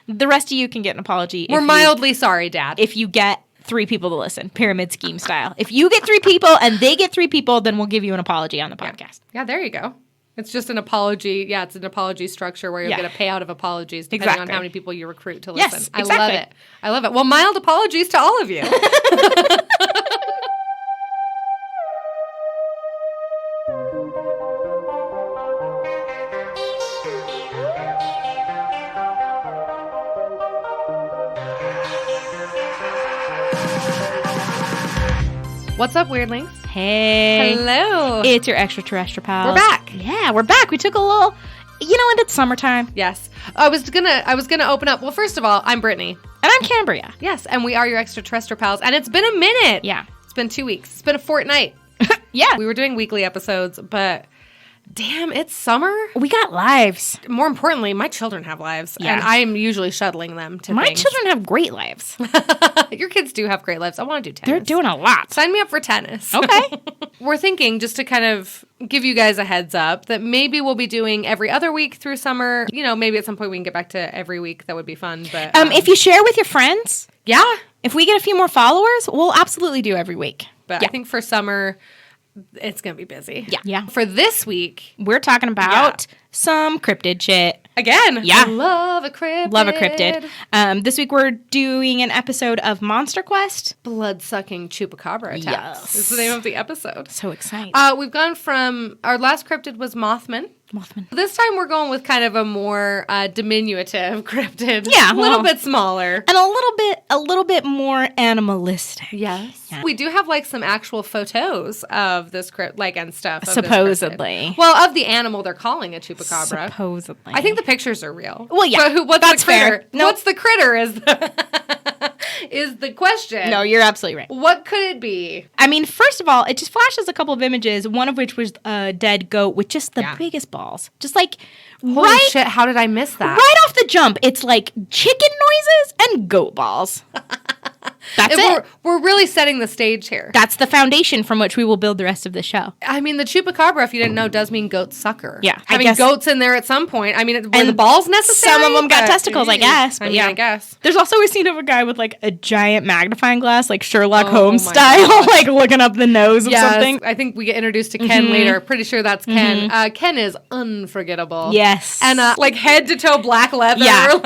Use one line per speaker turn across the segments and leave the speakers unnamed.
The rest of you can get an apology.
We're mildly sorry, Dad.
If you get 3 people to listen, pyramid scheme style. If you get 3 people and they get 3 people, then we'll give you an apology on the podcast.
Yeah, there you go. It's just an apology. Yeah, it's an apology structure where you'll get a payout of apologies depending on how many people you recruit to listen.
Yes,
I love it. I love it. Well, mild apologies to all of you. What's up, weirdlings?
Hey.
Hello.
It's your ExtraterrestriPals.
We're back.
Yeah, we're back. We took a little, and it's summertime.
Yes. I was gonna open up. Well, first of all, I'm Brittany.
And I'm Cambria.
Yes, and we are your ExtraterrestriPals. And it's been a minute.
Yeah.
It's been 2 weeks. It's been a fortnight.
Yeah.
We were doing weekly episodes, but damn, it's summer.
We got lives.
More importantly, my children have lives, and I am usually shuttling them to
My
things.
children have great lives.
Your kids do have great lives. I want to do tennis.
They're doing a lot.
Sign me up for tennis.
Okay.
We're thinking, just to kind of give you guys a heads up, that maybe we'll be doing every other week through summer. Maybe at some point we can get back to every week. That would be fun. But
if you share with your friends,
yeah,
if we get a few more followers, we'll absolutely do every week.
But I think for summer, it's going to be busy.
Yeah.
For this week,
We're talking about some cryptid shit.
again,
Yeah.
I love a cryptid.
Love a cryptid. This week we're doing an episode of Monster Quest.
Blood-sucking Chupacabra Attacks.
Yes.
Is the name of the episode.
So excited.
We've gone from, our last cryptid was Mothman.
Mothman.
This time we're going with kind of a more diminutive cryptid.
Yeah,
A little
well,
bit smaller.
And a little bit more animalistic.
Yes.
Yeah.
We do have some actual photos of this and stuff. Of this
Supposedly.
cryptid. Well, of the animal they're calling a chupacabra.
Supposedly.
I think the pictures are real.
Well, yeah.
But what's
That's
the critter?
fair. Nope.
What's the critter is the question.
No, you're absolutely right.
What could it be?
I mean, first of all, it just flashes a couple of images, one of which was a dead goat with just the biggest balls. Just
Holy shit, how did I miss that?
Right off the jump, it's like chicken noises and goat balls. That's it.
We're really setting the stage here.
That's the foundation from which we will build the rest of the show.
I mean, the chupacabra, if you didn't know, does mean goat sucker.
Yeah, I
Having
guess-
goats in there at some point. I mean, were the balls necessary?
Some of them got
But-
testicles, I guess. But
I guess.
There's also a scene of a guy with a giant magnifying glass, like Sherlock
Oh
Holmes
my
style,
gosh.
looking up the nose of something.
I think we get introduced to Ken later. Pretty sure that's Ken. Ken is unforgettable.
Yes.
And head to toe black leather.
Yeah.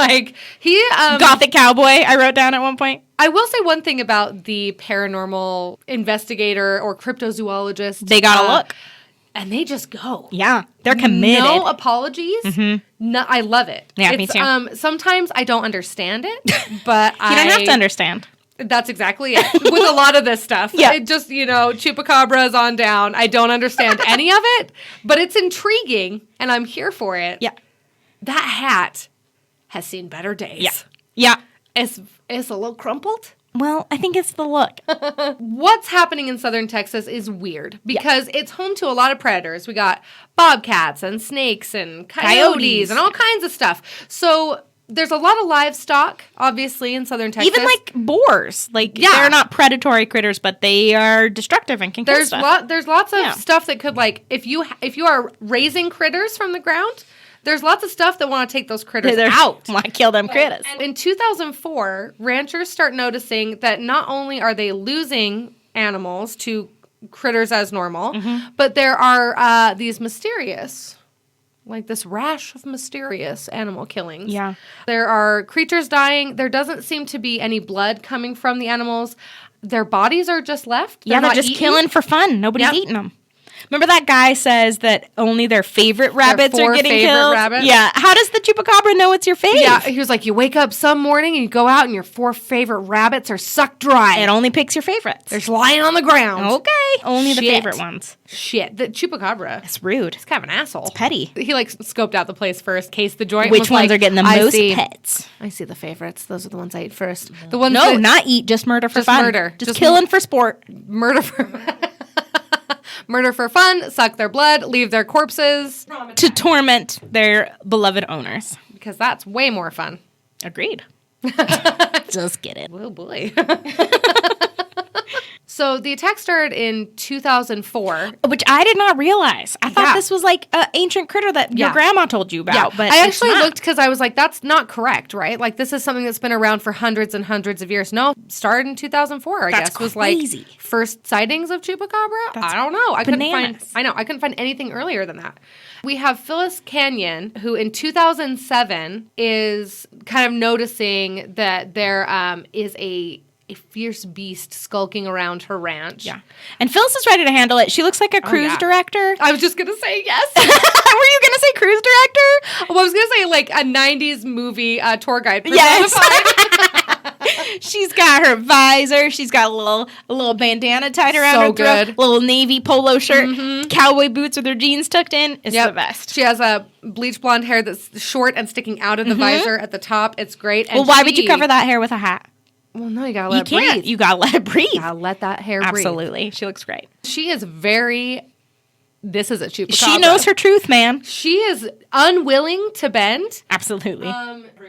He
Gothic cowboy, I wrote down at one point.
I will say one thing about the paranormal investigator or cryptozoologist.
They got a look.
And they just go.
Yeah, they're committed.
No apologies. No, I love it.
Yeah, me too.
Sometimes I don't understand it, but
You don't have to understand.
That's exactly it. With a lot of this stuff.
Yeah.
It just, chupacabras on down. I don't understand any of it, but it's intriguing, and I'm here for it.
Yeah.
That hat has seen better days.
Yeah. Yeah.
It's a little crumpled.
Well, I think it's the look.
What's happening in southern Texas is weird because it's home to a lot of predators. We got bobcats and snakes and coyotes and all kinds of stuff. So there's a lot of livestock, obviously, in southern Texas.
Even boars. They're not predatory critters, but they are destructive and can kill stuff.
There's lots of stuff that could, if you are raising critters from the ground, there's lots of stuff that want to take those critters out.
Want to kill them critters.
And in 2004, ranchers start noticing that not only are they losing animals to critters as normal, but there are these mysterious, this rash of mysterious animal killings.
Yeah.
There are creatures dying. There doesn't seem to be any blood coming from the animals. Their bodies are just left.
They're
not
just
eaten.
killing for fun. Nobody's eating them. Remember that guy says that only their favorite rabbits are getting killed?
Rabbits?
Yeah. How does the chupacabra know it's your fave?
Yeah, he was like, you wake up some morning and you go out and your 4 favorite rabbits are sucked dry.
It only picks your favorites.
They're just lying on the ground.
Okay. Only the favorite ones.
Shit. The chupacabra.
It's rude.
He's kind of an asshole.
It's petty.
He scoped out the place first, cased the joint.
Which ones are getting the most pets?
I see the favorites. Those are the ones I eat first. The ones
not eat, just murder for fun.
Murder.
Just killing for sport.
Murder for murder for fun, suck their blood, leave their corpses.
To torment their beloved owners.
Because that's way more fun.
Agreed. Just get it.
Oh boy. So the attack started in 2004.
Which I did not realize. I thought
Yeah.
this was like an ancient critter that your grandma told you about. But
I
it's
actually
not.
looked because I was like, that's not correct, right? Like, this is something that's been around for hundreds and hundreds of years. No, started in 2004, I
That's
guess, was
crazy.
like first sightings of Chupacabra.
That's
I don't know. I
bananas.
couldn't find anything earlier than that. We have Phyllis Canyon, who in 2007 is kind of noticing that there is a fierce beast skulking around her ranch.
Yeah. And Phyllis is ready to handle it. She looks like a cruise
yeah.
director.
I was just going to say yes.
Were you going to say cruise director?
Well, I was going to say like a 90s movie tour guide.
Yes.
personified.
She's got her visor. She's got a little bandana tied around
So
her throat.
good.
Little navy polo shirt. Cowboy boots with her jeans tucked in. It's the best.
She has a bleach blonde hair that's short and sticking out of the visor at the top. It's great. And
Well, why would you cover that hair with a hat?
Well, no, you gotta
You
let it
can't.
breathe.
You gotta let it breathe.
You gotta let that hair breathe.
Absolutely. She looks great.
She is very. This is a Chupacabra.
She knows her truth, man.
She is unwilling to bend.
Absolutely.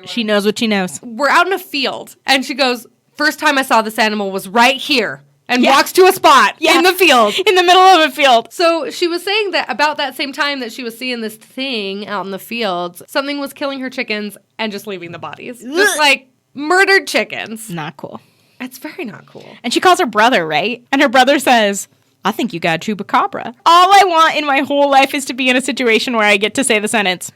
She knows what she knows.
We're out in a field, and she goes, "First time I saw this animal was right here," and
Yeah.
walks to a spot
Yeah.
in the field.
In the middle of a field.
So she was saying that about that same time that she was seeing this thing out in the fields, something was killing her chickens and just leaving the bodies. Just like murdered chickens.
Not cool.
It's very not cool.
And she calls her brother, right? And her brother says, I think you got a chupacabra. All I want in my whole life is to be in a situation where I get to say the sentence,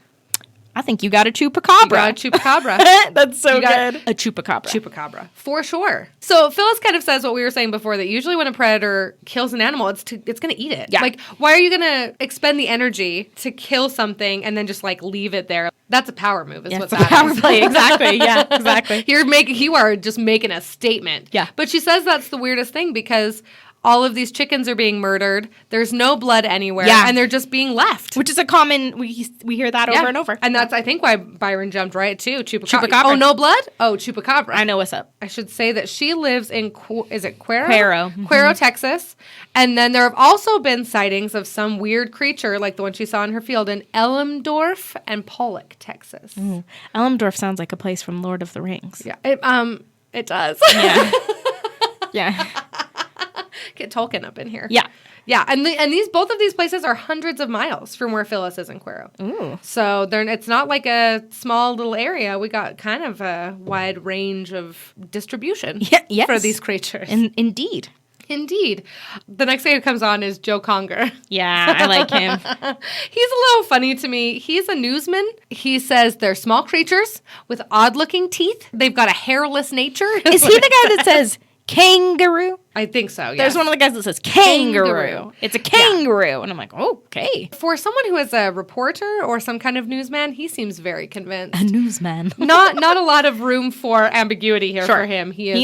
I think you got a chupacabra.
You got a chupacabra.
That's so
You got
good. A chupacabra.
Chupacabra. For sure. So Phyllis kind of says what we were saying before, that usually when a predator kills an animal, it's going to eat it.
Yeah.
Like, why are you going to expend the energy to kill something and then just like leave it there? That's a power move, is what
It's a
that
power
is.
play. Exactly. Yeah, exactly.
You are just making a statement.
Yeah.
But she says that's the weirdest thing because all of these chickens are being murdered. There's no blood anywhere.
Yeah.
And they're just being left.
Which is a common, we hear that over and over.
And that's, I think, why Byron jumped right too.
Chupacabra.
Oh, no blood? Oh, Chupacabra.
I know what's up.
I should say that she lives in, is it Cuero?
Cuero. Mm-hmm.
Cuero, Texas. And then there have also been sightings of some weird creature, like the one she saw in her field, in Elmdorf and Pollock, Texas.
Elmdorf sounds like a place from Lord of the Rings.
Yeah, it does.
Yeah. Yeah.
Get Tolkien up in here.
Yeah.
Yeah, and these both of these places are hundreds of miles from where Phyllis is in Cuero.
Ooh.
So it's not like a small little area. We got kind of a wide range of distribution
Yes.
for these creatures.
Indeed.
Indeed. The next guy who comes on is Joe Conger.
Yeah, I like him.
He's a little funny to me. He's a newsman. He says they're small creatures with odd-looking teeth. They've got a hairless nature.
Is he the guy that says kangaroo?
I think so, yeah.
There's one of the guys that says kangaroo.
Kangaroo.
It's a kangaroo. And I'm like, okay.
For someone who is a reporter or some kind of newsman, he seems very convinced.
A newsman.
Not a lot of room for ambiguity here for him. He is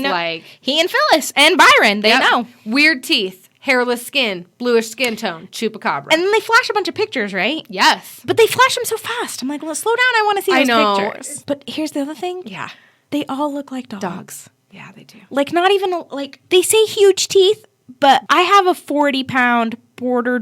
he and Phyllis and Byron, they know.
Weird teeth, hairless skin, bluish skin tone, Chupacabra.
And then they flash a bunch of pictures, right?
Yes.
But they flash them so fast. I'm like, well, slow down. I want to see
I
those
know.
pictures. But here's the other thing.
Yeah.
They all look like dogs.
Yeah, they do.
Like, not even, like, they say huge teeth, but I have a 40-pound border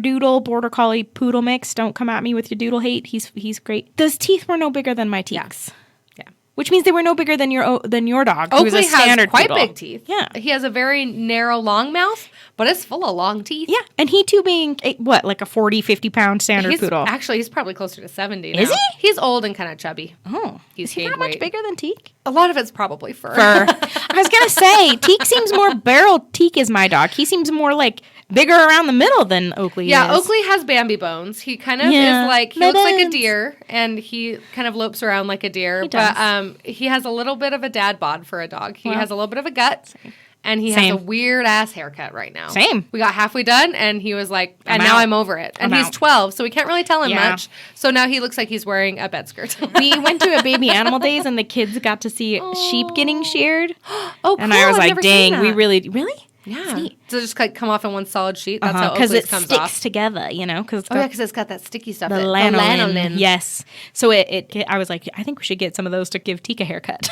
collie poodle mix. Don't come at me with your doodle hate. He's great. Those teeth were no bigger than my teeth.
Yeah.
Which means they were no bigger than your dog, who's
Oakley
a standard
has quite
poodle.
big teeth.
Yeah.
He has a very narrow, long mouth, but it's full of long teeth.
Yeah. And he, too, being, like a 40, 50-pound standard poodle.
Actually, he's probably closer to 70 now.
Is he?
He's old and kind of chubby.
Oh.
He's
Is he
gained
that much
weight.
bigger than Teak?
A lot of it's probably fur.
I was going to say, Teak seems more barrel. Teak is my dog. He seems more, like, bigger around the middle than Oakley is.
Yeah, Oakley has Bambi bones. He kind of is like, he
My
looks like a
bones.
deer, and he kind of lopes around like a deer.
He does.
But he has a little bit of a dad bod for a dog. He
Well,
has a little bit of a gut. And he has
Same.
a weird ass haircut right now.
Same.
We got halfway done, and he was like, and
I'm
now
out.
I'm over it. And
I'm
he's
out.
12, so we can't really tell him
Yeah.
much. So now he looks like he's wearing a bed skirt.
We went to a baby animal days and the kids got to see sheep getting sheared.
Oh, cool.
And I was
I've
like,
never seen
dang, we
that.
really?
Yeah.
That's neat.
So just like come off in one solid sheet. That's how
Because
Oakley's
it
comes
sticks
off.
together, you know? Cause it's
Oh, yeah,
got
because it's got that sticky stuff.
the
that-
lanolin. Yes. So I was like, I think we should get some of those to give Tika a haircut.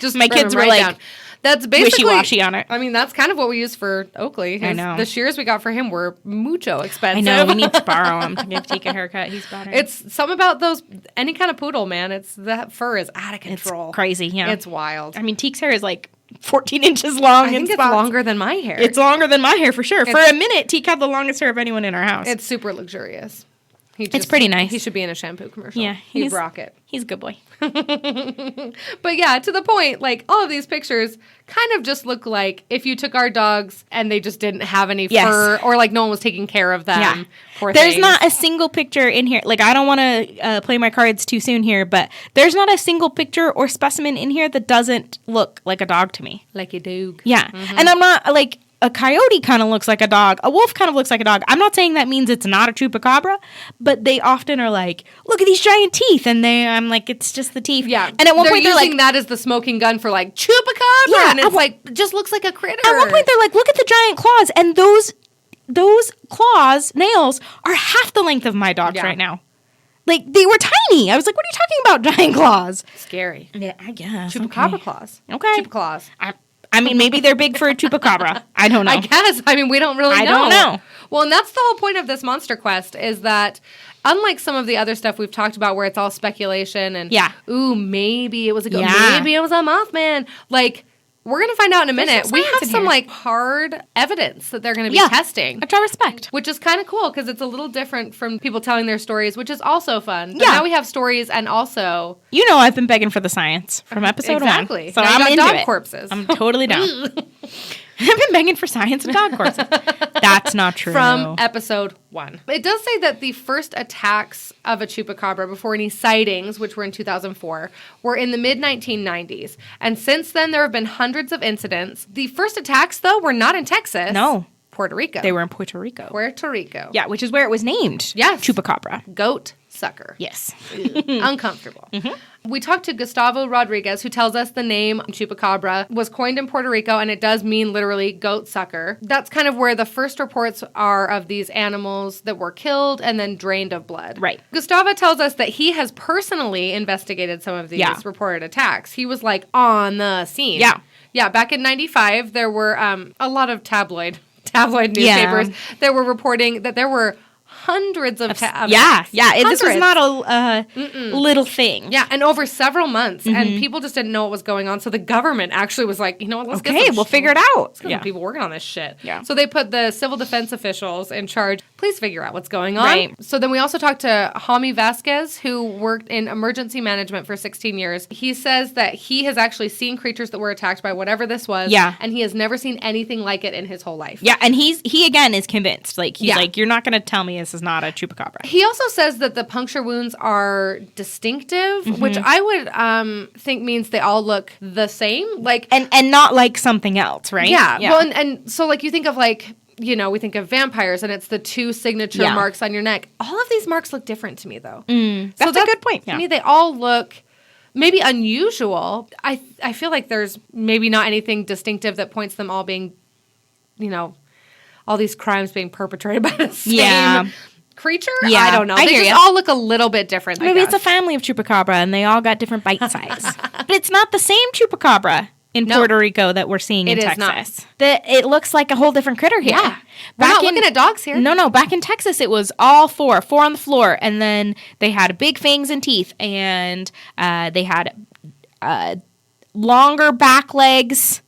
Just
My
bring
kids
them
were
right
like,
down. That's basically
wishy-washy on it.
I mean, that's kind of what we use for Oakley.
I know.
The shears we got for him were mucho expensive.
I know. We need to borrow them to give Tika a haircut. He's better.
It's something about those, any kind of poodle, man. It's that fur is out of
It's
control.
crazy. Yeah.
It's wild.
I mean, Teek's hair is like 14 inches long.
I think it's
spots.
longer than my hair.
It's longer than my hair for sure. For a minute, Teak had the longest hair of anyone in our house.
It's super luxurious.
It's pretty nice.
He should be in a shampoo commercial.
Yeah,
he'd rock it.
He's a good boy.
But yeah, to the point, like all of these pictures kind of just look like if you took our dogs and they just didn't have any fur, or like no one was taking care of them.
Yeah.
Poor
There's
things.
not a single picture in here. Like, I don't want to play my cards too soon here, but there's not a single picture or specimen in here that doesn't look like a dog to me.
like a dog.
Yeah. And I'm not like, a coyote kind of looks like a dog. A wolf kind of looks like a dog. I'm not saying that means it's not a chupacabra, but they often are like, look at these giant teeth. And I'm like, it's just the teeth.
Yeah.
And at one point they're
using
like,
that as the smoking gun for like chupacabra.
Yeah,
And it's like, it just looks like a critter.
at one point they're like, look at the giant claws. And those claws, nails, are half the length of my dog's right now. Like, they were tiny. I was like, what are you talking about, giant claws?
Scary.
Yeah, I guess.
Chupacabra claws.
Okay.
Chupaclaws.
I mean, maybe they're big for a chupacabra. I don't know.
I guess. I mean, we don't really know.
I don't know.
Well, and that's the whole point of this monster quest is that unlike some of the other stuff we've talked about where it's all speculation and, ooh, maybe it was a goat, maybe it was a Mothman. Like, we're going to find out in a minute. We have some, like, hard evidence that they're going to be testing.
Which I respect.
Which is kind of cool because it's a little different from people telling their stories, which is also fun. But now we have stories and also...
You know I've been begging for the science from episode 1. So
now
I'm
you got
into
dog
it.
corpses.
I'm totally down. I've been begging for science and dog corpses. That's not true.
From episode 1. It does say that the first attacks of a chupacabra before any sightings, which were in 2004, were in the mid-1990s. And since then, there have been hundreds of incidents. The first attacks, though, were not in Texas.
No.
Puerto Rico.
They were in Puerto Rico.
Puerto Rico.
Yeah, which is where it was named.
Yes.
Chupacabra.
Goat sucker.
Yes.
Uncomfortable. We talked to Gustavo Rodriguez, who tells us the name Chupacabra was coined in Puerto Rico, and it does mean literally goat sucker. That's kind of where the first reports are of these animals that were killed and then drained of blood.
Right.
Gustavo tells us that he has personally investigated some of these reported attacks. He was like on the scene.
Yeah.
Yeah, back in 95, there were a lot of tabloid newspapers that were reporting that there were hundreds of attacks.
This was not a little thing.
Yeah, and over several months, and people just didn't know what was going on. So the government actually was like, you know what, let's
we'll figure it out.
Let's get some people working on this shit.
Yeah.
So they put the civil defense officials in charge. Please figure out what's going on.
Right.
So then we also talked to Jaime Vasquez, who worked in emergency management for 16 years. He says that he has actually seen creatures that were attacked by whatever this was.
Yeah.
And he has never seen anything like it in his whole life.
Yeah, and he again is convinced. Like, he's like, you're not going to tell me this is not a chupacabra.
He also says that the puncture wounds are distinctive, which I would think means they all look the same. Like
And not like something else, right?
Yeah. Well, and so like you think of like, you know, we think of vampires and it's the 2 signature marks on your neck. All of these marks look different to me though.
That's a good point.
To me, they all look maybe unusual. I feel like there's maybe not anything distinctive that points them all being, you know, all these crimes being perpetrated by the same creature?
Yeah,
I don't know.
I
They
hear
just
ya.
all look a little bit different.
Maybe it's a family of chupacabra and they all got different bite size. But it's not the same chupacabra in Puerto Rico that we're seeing in Texas. It looks like a whole different critter here.
Yeah. We're not looking at dogs here.
No. Back in Texas, it was all four on the floor. And then they had big fangs and teeth. And they had longer back legs,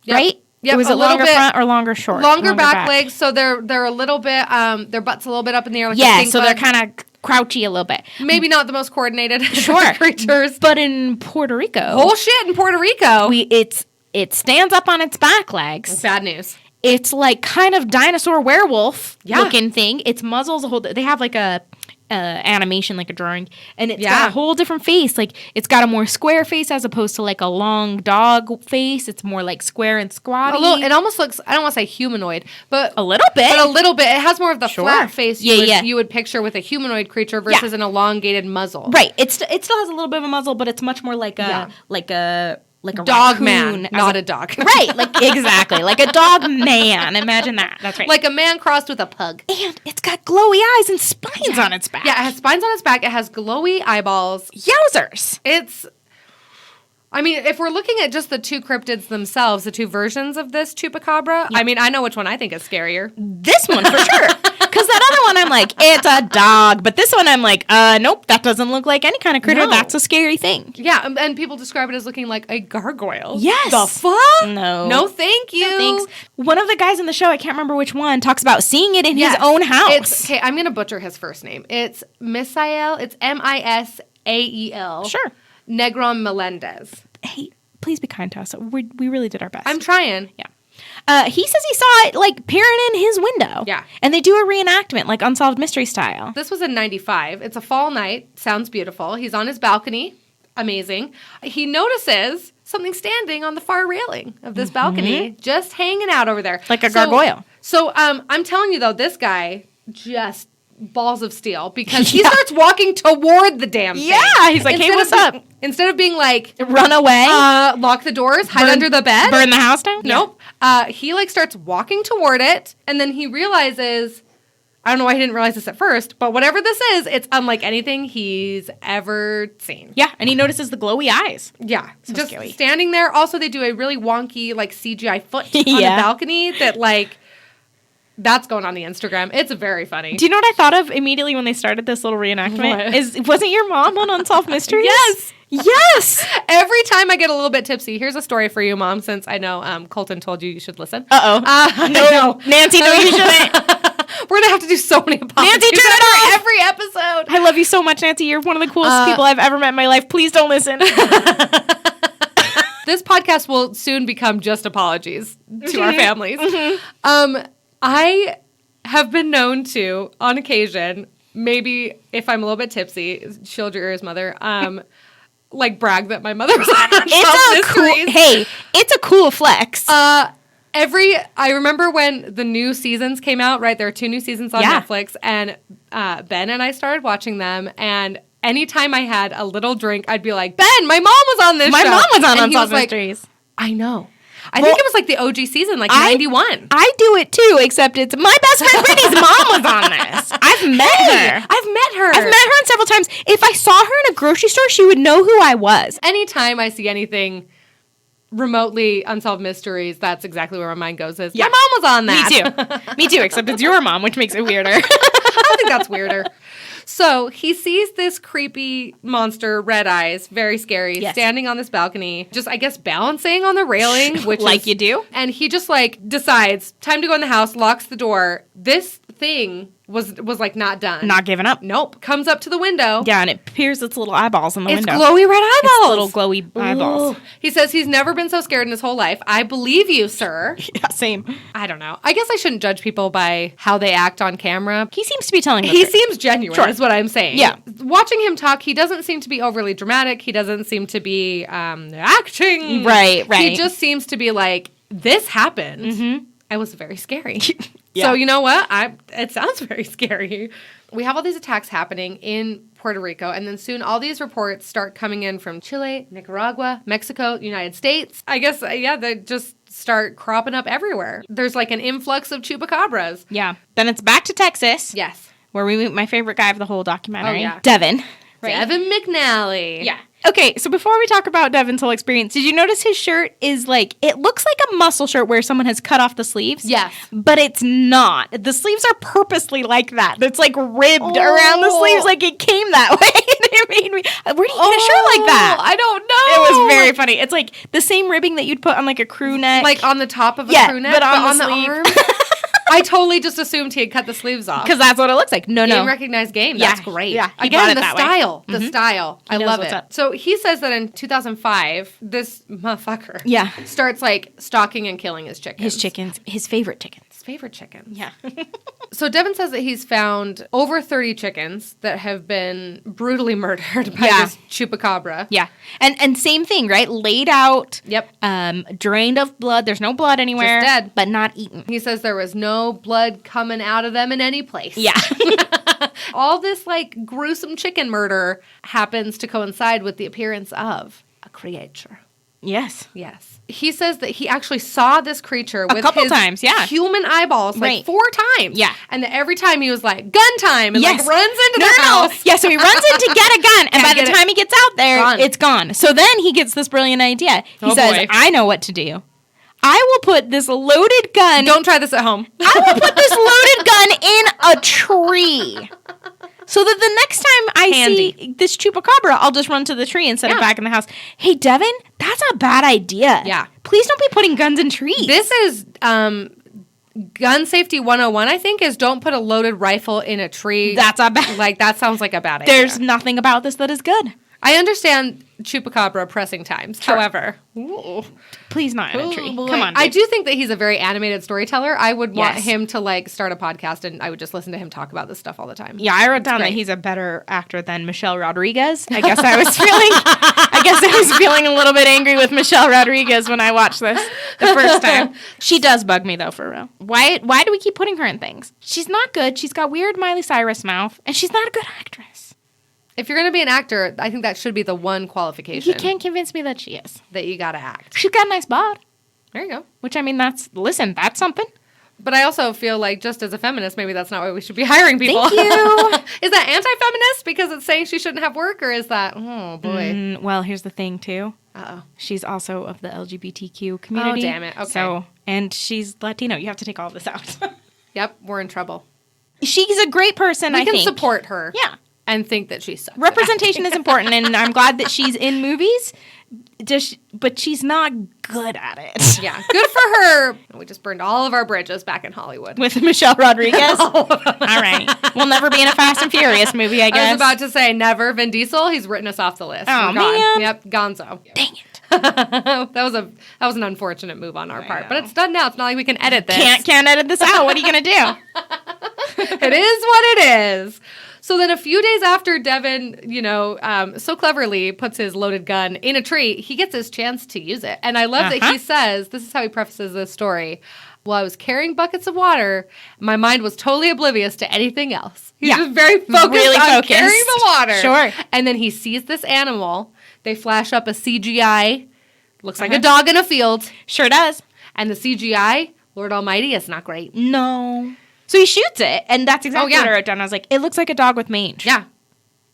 right?
Yep,
Was it longer front or longer short?
Longer back legs, so they're a little bit, their butt's a little bit up in the air. Like
so they're kind of crouchy a little bit.
Maybe not the most coordinated creatures.
But in Puerto Rico.
Oh, shit, in Puerto Rico.
It stands up on its back legs.
Bad news.
It's like kind of dinosaur werewolf looking thing. Its muzzle's a whole... They have like a... animation, like a drawing, and it's got a whole different face. Like, it's got a more square face as opposed to like a long dog face. It's more like square and squatty.
It almost looks, I don't want to say humanoid, but
a little bit.
It has more of the flat face you would picture with a humanoid creature versus an elongated muzzle.
Right. It still has a little bit of a muzzle, but it's much more like a
dog
raccoon,
man, not a dog.
Right, exactly. Like a dog man. Imagine that. That's right.
Like a man crossed with a pug.
And it's got glowy eyes and spines on its back.
Yeah, it has spines on its back. It has glowy eyeballs.
Yowzers.
I mean, if we're looking at just the 2 cryptids themselves, the 2 versions of this chupacabra, I mean, I know which one I think is scarier.
This one for sure. Because that other one, I'm like, it's a dog. But this one, I'm like, nope, that doesn't look like any kind of critter. No. That's a scary thing.
Yeah, and people describe it as looking like a gargoyle.
Yes.
The fuck?
No.
No, thank you.
No, thanks. One of the guys in the show, I can't remember which one, talks about seeing it in his own house.
Okay, I'm going to butcher his first name. It's Misael. It's Misael.
Sure.
Negron Melendez.
Hey, please be kind to us. We really did our best.
I'm trying.
Yeah. He says he saw it, like, peering in his window.
Yeah.
And they do a reenactment, like Unsolved Mystery style.
This was in 95. It's a fall night. Sounds beautiful. He's on his balcony. Amazing. He notices something standing on the far railing of this balcony, just hanging out over there.
Like a gargoyle.
So I'm telling you, though, this guy just balls of steel because he starts walking toward the damn thing.
Yeah, he's like, hey, what's up?
Instead of being like,
run away,
lock the doors, hide under the bed,
burn the house down.
Nope. He like starts walking toward it, and then he realizes, I don't know why he didn't realize this at first, but whatever this is, it's unlike anything he's ever seen.
Yeah, and he notices the glowy eyes.
Yeah,
so
just
scary.
Standing there. Also, they do a really wonky like CGI foot on the balcony that like. That's going on the Instagram. It's very funny.
Do you know what I thought of immediately when they started this little reenactment? Wasn't your mom on Unsolved Mysteries?
Yes.
Yes.
Every time I get a little bit tipsy, here's a story for you, Mom, since I know Colton told you should listen.
Uh-oh. No, Nancy, no, you shouldn't.
We're going to have to do so many apologies.
Nancy, turn it off.
Every episode.
I love you so much, Nancy. You're one of the coolest people I've ever met in my life. Please don't listen.
This podcast will soon become just apologies to our families. I have been known to, on occasion, maybe if I'm a little bit tipsy, shield your ears, mother, like brag that my mother was on
it's a cool flex.
I remember when the new seasons came out, right? There are 2 new seasons on Netflix, and Ben and I started watching them, and anytime I had a little drink, I'd be like, Ben, my mom was on this show.
My mom was on Unsolved Mysteries.
I know. I think it was like the OG season, like 91.
I do it too, except it's my best friend Brittany's mom was on this. I've met her. I've met her several times. If I saw her in a grocery store, she would know who I was.
Anytime I see anything remotely Unsolved Mysteries, that's exactly where my mind goes is, my mom was on that.
Me too, except it's your mom, which makes it weirder.
I think that's weirder. So he sees this creepy monster, red eyes, very scary, standing on this balcony, just, I guess, balancing on the railing. Which
like you do.
And he just, like, decides, time to go in the house, locks the door. This thing was like, not done.
Not giving up.
Nope. Comes up to the window.
Yeah, and it peers its little eyeballs in the window.
It's glowy red eyeballs.
It's little glowy eyeballs.
Ooh. He says he's never been so scared in his whole life. I believe you, sir.
Yeah, same.
I don't know. I guess I shouldn't judge people by how they act on camera.
He seems to be telling the
He
truth.
seems genuine, is what I'm saying.
Yeah.
Watching him talk, he doesn't seem to be overly dramatic. He doesn't seem to be acting.
Right.
He just seems to be like, this happened. Mm-hmm. It was very scary. So you know what? It sounds very scary. We have all these attacks happening in Puerto Rico, and then soon all these reports start coming in from Chile, Nicaragua, Mexico, United States. I guess, they just start cropping up everywhere. There's like an influx of chupacabras.
Yeah. Then it's back to Texas.
Yes.
Where we meet my favorite guy of the whole documentary.
Oh, yeah.
Devin. Right?
Devin McNally.
Yeah. Okay, so before we talk about Devin's whole experience, did you notice his shirt is like, it looks like a muscle shirt where someone has cut off the sleeves?
Yes.
But it's not. The sleeves are purposely like that. It's like ribbed around the sleeves like it came that way. It made me, where do you get a shirt like that?
I don't know.
It was very funny. It's like the same ribbing that you'd put on like a crew neck.
Like on the top of a crew neck,
but on the
arm. I totally just assumed he had cut the sleeves off.
Because that's what it looks like. No.
Recognized game. That's great.
Yeah.
Again, the style. The style. I love it.
Up.
So he says that in 2005, this motherfucker starts like stalking and killing his chickens.
His favorite chickens.
Yeah. So Devin says that he's found over 30 chickens that have been brutally murdered by this chupacabra.
Yeah. And same thing, right? Laid out.
Yep.
Drained of blood. There's no blood anywhere.
Just dead.
But not eaten.
He says there was no blood coming out of them in any place.
Yeah.
All this like gruesome chicken murder happens to coincide with the appearance of a creature.
Yes.
He says that he actually saw this creature with
a couple
his
times,
human eyeballs, like 4 times.
Yeah.
And that every time he was like, gun time, and like runs into the house.
Yeah, so he runs in to get a gun, and by the time he gets out there, it's gone. So then he gets this brilliant idea. He says, I know what to do. I will put this loaded gun.
Don't try this at home.
I will put this loaded gun in a tree. So that the next time I see this chupacabra, I'll just run to the tree instead of back in the house. Hey, Devin, that's a bad idea.
Yeah.
Please don't be putting guns in trees.
This is gun safety 101, I think, is don't put a loaded rifle in a tree.
That's a bad...
Like, that sounds like a bad idea.
There's nothing about this that is good.
I understand chupacabra pressing times.
Sure.
However,
please not in a tree.
Boy.
Come on,
I do think that he's a very animated storyteller. I would want
Yes.
him to like start a podcast, and I would just listen to him talk about this stuff all the time.
Yeah, I wrote down that he's a better actor than Michelle Rodriguez. I guess I was feeling a little bit angry with Michelle Rodriguez when I watched this the first time. She does bug me though, for real. Why do we keep putting her in things? She's not good. She's got weird Miley Cyrus mouth, and she's not a good actress.
If you're going to be an actor, I think that should be the one qualification.
You can't convince me that she is.
That you got to act.
She's got a nice bod.
There you go.
Which, I mean, that's something.
But I also feel like, just as a feminist, maybe that's not why we should be hiring people.
Thank you.
Is that anti-feminist because it's saying she shouldn't have work, or is that, oh, boy.
Well, here's the thing, too.
Uh-oh.
She's also of the LGBTQ community.
Oh, damn it. Okay.
So, and she's Latino. You have to take all this out.
Yep, we're in trouble.
She's a great person, I think.
We can support her.
Yeah.
And think that she sucks.
Representation is important, and I'm glad that she's in movies, but she's not good at it.
Yeah, good for her. We just burned all of our bridges back in Hollywood.
With Michelle Rodriguez? All right. We'll never be in a Fast and Furious movie, I guess.
I was about to say never. Vin Diesel, he's written us off the list.
Oh, man.
Yep, gonzo.
Dang it.
that was an unfortunate move on our part, but it's done now. It's not like we can edit this.
Can't edit this out. What are you going to do?
It is what it is. So then a few days after Devin, so cleverly puts his loaded gun in a tree, he gets his chance to use it. And I love that he says, this is how he prefaces this story, while I was carrying buckets of water, my mind was totally oblivious to anything else. He's just very focused on carrying the water.
Sure.
And then he sees this animal. They flash up a CGI. Looks like a dog in a field.
Sure does.
And the CGI, Lord Almighty, it's not great.
No. So he shoots it, and that's exactly what I wrote down. I was like, it looks like a dog with mange.
Yeah.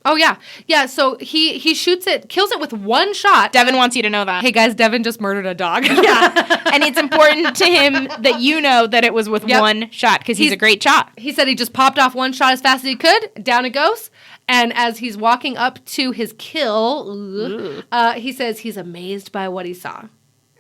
Oh, yeah. Yeah, so he shoots it, kills it with one shot.
Devin wants you to know that.
Hey, guys, Devin just murdered a dog.
Yeah. And it's important to him that you know that it was with one shot, because he's a great shot.
He said he just popped off one shot as fast as he could. Down it goes. And as he's walking up to his kill, he says he's amazed by what he saw.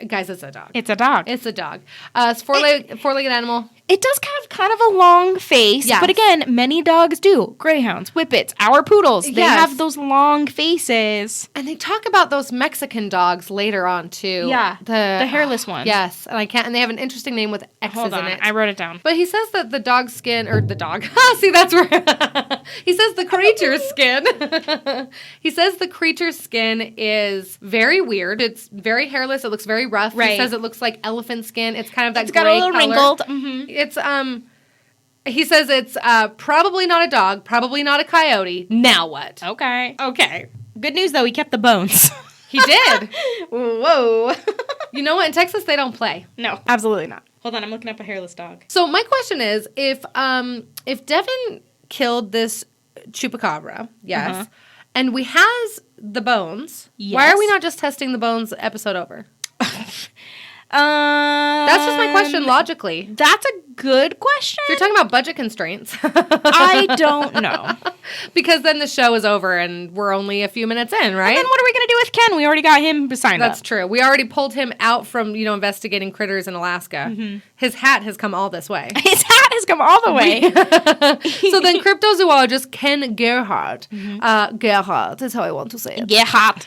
Guys, it's a dog.
It's a dog.
It's a dog. It's four-legged animal.
It does have kind of a long face, but again, many dogs do. Greyhounds, Whippets, our poodles, they have those long faces.
And they talk about those Mexican dogs later on, too.
Yeah, the hairless ones.
Yes, and they have an interesting name with X's in it.
I wrote it down.
But he says that the dog's skin, or the dog, see, that's where, he says the creature's skin. He says the creature's skin is very weird. It's very hairless. It looks very rough. Right. He says it looks like elephant skin. It's kind of that gray color. It's got a little wrinkled. Mm-hmm. It's, he says it's probably not a dog, probably not a coyote. Now what?
Okay. Good news, though, he kept the bones.
He did.
Whoa.
You know what? In Texas, they don't play.
No, absolutely not. Hold on, I'm looking up a hairless dog.
So my question is, if Devin killed this chupacabra, and we has the bones, why are we not just testing the bones episode over? That's just my question logically.
That's a good question.
If you're talking about budget constraints.
I don't know.
Because then the show is over and we're only a few minutes in, right?
And then what are we going to do with Ken? We already got him signed up.
That's true. We already pulled him out from, investigating critters in Alaska. Mm-hmm. His hat has come all this way.
His hat has come all the way.
So then cryptozoologist Ken Gerhardt, Gerhardt is how I want to say it.
Gerhardt.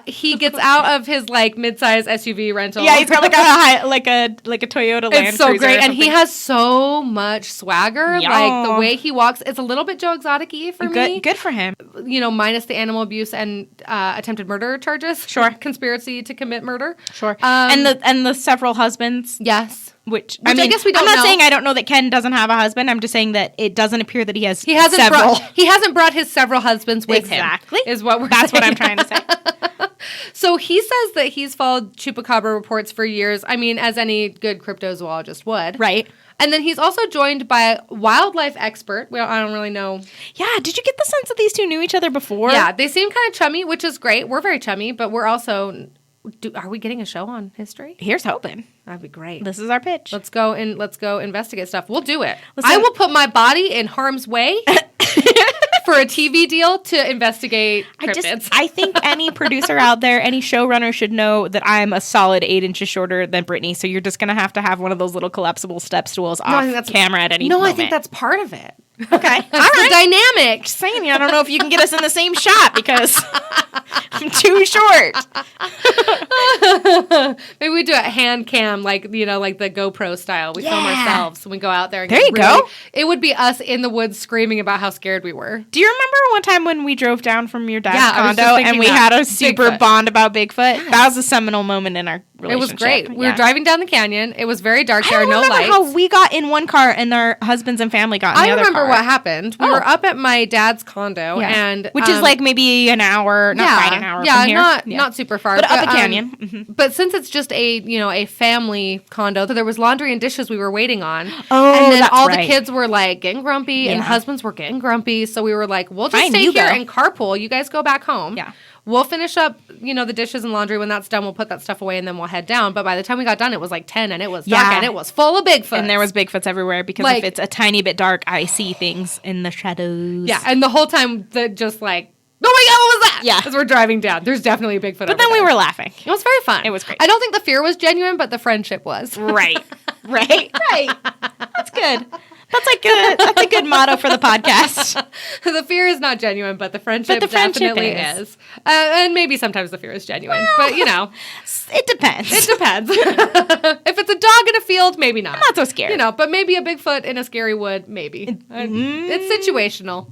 He gets out of his mid-size SUV rental.
Yeah, he's got like a Toyota Land Cruiser.
It's so great, and he has so much swagger. Yo. Like the way he walks, it's a little bit Joe Exotic-y for me.
Good for him.
Minus the animal abuse and attempted murder charges.
Sure.
Conspiracy to commit murder.
Sure. And the several husbands.
Yes.
Which I guess we don't know. I'm not saying I don't know that Ken doesn't have a husband. I'm just saying that it doesn't appear that he has several.
He hasn't brought his several husbands with him.
Exactly.
Is what we're
That's
saying.
what I'm trying to say.
So he says that he's followed Chupacabra reports for years. I mean, as any good cryptozoologist would.
Right.
And then he's also joined by a wildlife expert. Well, I don't really know.
Yeah, did you get the sense that these two knew each other before?
Yeah, they seem kind of chummy, which is great. We're very chummy, but we're also Are we getting a show on history?
Here's hoping.
That'd be great.
This is our pitch.
Let's go investigate stuff. We'll do it. Listen, I will put my body in harm's way for a TV deal to investigate cryptids.
I think any producer out there, any showrunner should know that I'm a solid 8 inches shorter than Brittany. So you're just going to have one of those little collapsible step stools off camera at any moment.
No, I think that's part of it.
Okay. All right.
The dynamic.
Just saying, I don't know if you can get us in the same shot because I'm too short.
Maybe we do a hand cam, like the GoPro style. We film ourselves when we go out there. And
there you go.
It would be us in the woods screaming about how scared we were.
Do you remember one time when we drove down from your dad's condo and we had a super bond about Bigfoot? Yes. That was a seminal moment in our relationship.
It was great. We were driving down the canyon. It was very dark. There are no lights.
I remember how we got in one car and our husbands and family got in the other car.
I remember what happened. We were up at my dad's condo, and
which is like maybe an hour, not quite an hour from here.
Not super far,
but up a canyon. Mm-hmm.
But since it's just a family condo, so there was laundry and dishes we were waiting on.
Oh,
and then all the kids were like getting grumpy, and husbands were getting grumpy. So we were like, we'll just stay here and carpool. You guys go back home.
Yeah.
We'll finish up, the dishes and laundry. When that's done, we'll put that stuff away, and then we'll head down. But by the time we got done, it was like 10, and it was dark, and it was full of Bigfoot.
And there was Bigfoots everywhere because if it's a tiny bit dark, I see things in the shadows.
Yeah, and the whole time, just like, oh my God, what was that?
Yeah.
As we're driving down. There's definitely a Bigfoot
But then we were laughing.
It was very fun.
It was great.
I don't think the fear was genuine, but the friendship was.
Right. That's good. That's a good motto for the podcast.
The fear is not genuine, but the friendship definitely is. And maybe sometimes the fear is genuine, but
it depends.
It depends. If it's a dog in a field, maybe not.
I'm not so scared.
But maybe a Bigfoot in a scary wood, maybe. It's situational.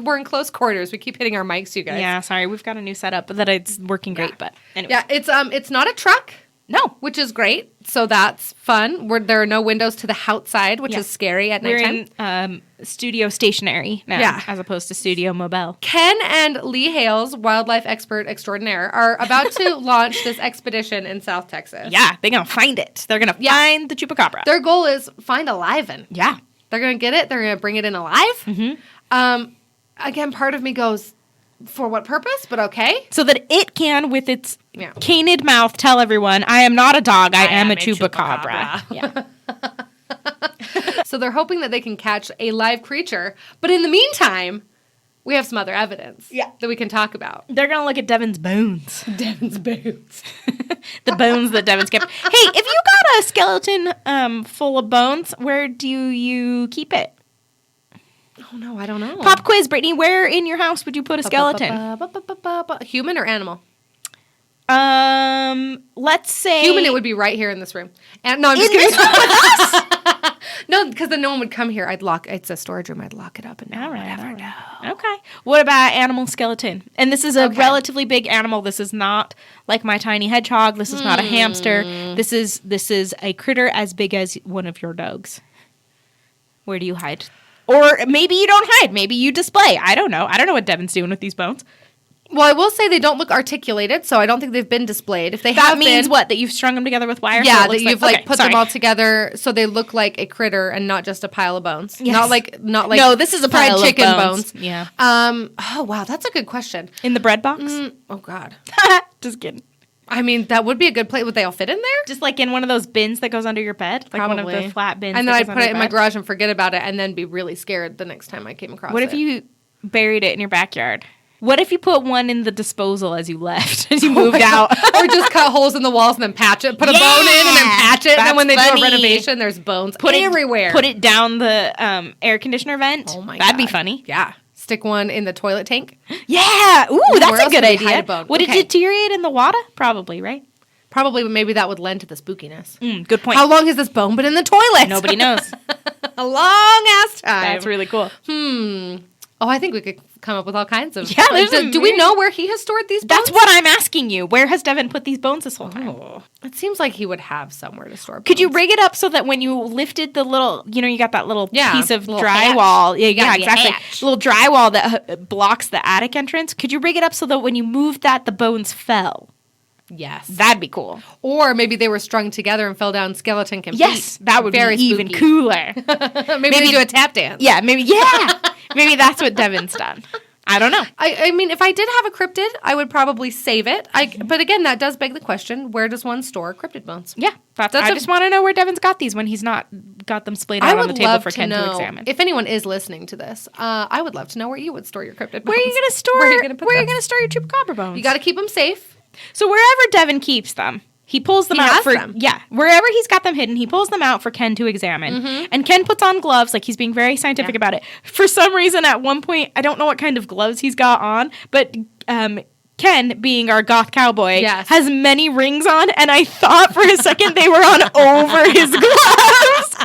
We're in close quarters. We keep hitting our mics, you guys.
Yeah, sorry. We've got a new setup that it's working great, but anyway.
Yeah, it's not a truck.
No.
Which is great. So that's fun. There are no windows to the outside, which is scary at nighttime.
We're in studio stationary now, as opposed to studio mobile.
Ken and Lee Hales, wildlife expert extraordinaire, are about to launch this expedition in South Texas.
Yeah, they're going to find it. They're going to find the Chupacabra.
Their goal is find a live one.
Yeah.
They're going to get it. They're going to bring it in alive.
Mm-hmm.
Again, part of me goes, for what purpose? But okay.
So that it can, with its canid mouth, tell everyone, I am not a dog, I am a Chupacabra. Yeah.
So they're hoping that they can catch a live creature. But in the meantime, we have some other evidence that we can talk about.
They're going to look at Devin's bones.
Devin's bones.
The bones that Devin's kept. Hey, if you got a skeleton full of bones, where do you keep it?
Oh, no, I don't know.
Pop quiz, Brittany. Where in your house would you put a skeleton?
Human or animal?
Let's say...
Human, it would be right here in this room. And no, I'm just kidding.
With us?
No, because then no one would come here. It's a storage room. I'd lock it up and no one would ever know.
Okay. What about animal skeleton? And this is a relatively big animal. This is not like my tiny hedgehog. This is not a hamster. This is a critter as big as one of your dogs. Where do you hide? Or maybe you don't hide. Maybe you display. I don't know. I don't know what Devin's doing with these bones.
Well, I will say they don't look articulated, so I don't think they've been displayed. If they
that means what? That you've strung them together with wire?
Yeah, so that you've put them all together so they look like a critter and not just a pile of bones.
Yes.
Not like
no, this is a pile
fried chicken
of bones.
Yeah. Oh wow, that's a good question.
In the bread box?
Oh God.
Just kidding.
I mean, that would be a good place. Would they all fit in there?
Just like in one of those bins that goes under your bed? Like
Probably.
one of the flat bins.
And then I'd put it in my garage and forget about it and then be really scared the next time I came across it.
What if you buried it in your backyard? What if you put one in the disposal as you left, as you moved out?
Or just cut holes in the walls and then patch it. Put a bone in and then patch it. And then when they do a renovation, there's bones everywhere.
Put it down the air conditioner vent.
Oh my God.
That'd be funny.
Yeah. Stick one in the toilet tank.
Yeah. Ooh, that's a good idea. Would it
Okay.
deteriorate in the water? Probably, right?
Probably, but maybe that would lend to the spookiness.
Good point.
How long has this bone been in the toilet?
Nobody knows.
A long-ass time.
That's really cool.
Oh, I think we could come up with all kinds of...
Yeah,
do we know where he has stored these bones?
That's what I'm asking you. Where has Devin put these bones this whole time?
Oh. It seems like he would have somewhere to store bones.
Could you rig it up so that when you lifted the little... You got that little piece of drywall.
Hatch.
Yeah, exactly. Little drywall that blocks the attic entrance. Could you rig it up so that when you moved that, the bones fell?
Yes.
That'd be cool.
Or maybe they were strung together and fell down skeleton complete.
Yes, that would be even cooler.
maybe they do a tap dance.
Yeah, maybe. Yeah. Maybe that's what Devin's done. I don't know.
I mean, if I did have a cryptid, I would probably save it. But again, that does beg the question, where does one store cryptid bones?
Yeah. I just want to know where Devin's got these when he's not got them splayed out on the table for Ken to examine.
If anyone is listening to this, I would love to know where you would store your cryptid bones.
Where are you going to store? Where are you going to store your chupacabra bones?
You got to keep them safe.
So wherever Devin keeps them, he pulls them out for wherever he's got them hidden, he pulls them out for Ken to examine. Mm-hmm. And Ken puts on gloves, like he's being very scientific about it. For some reason, at one point, I don't know what kind of gloves he's got on, but Ken, being our goth cowboy, has many rings on, and I thought for a second they were on over his gloves.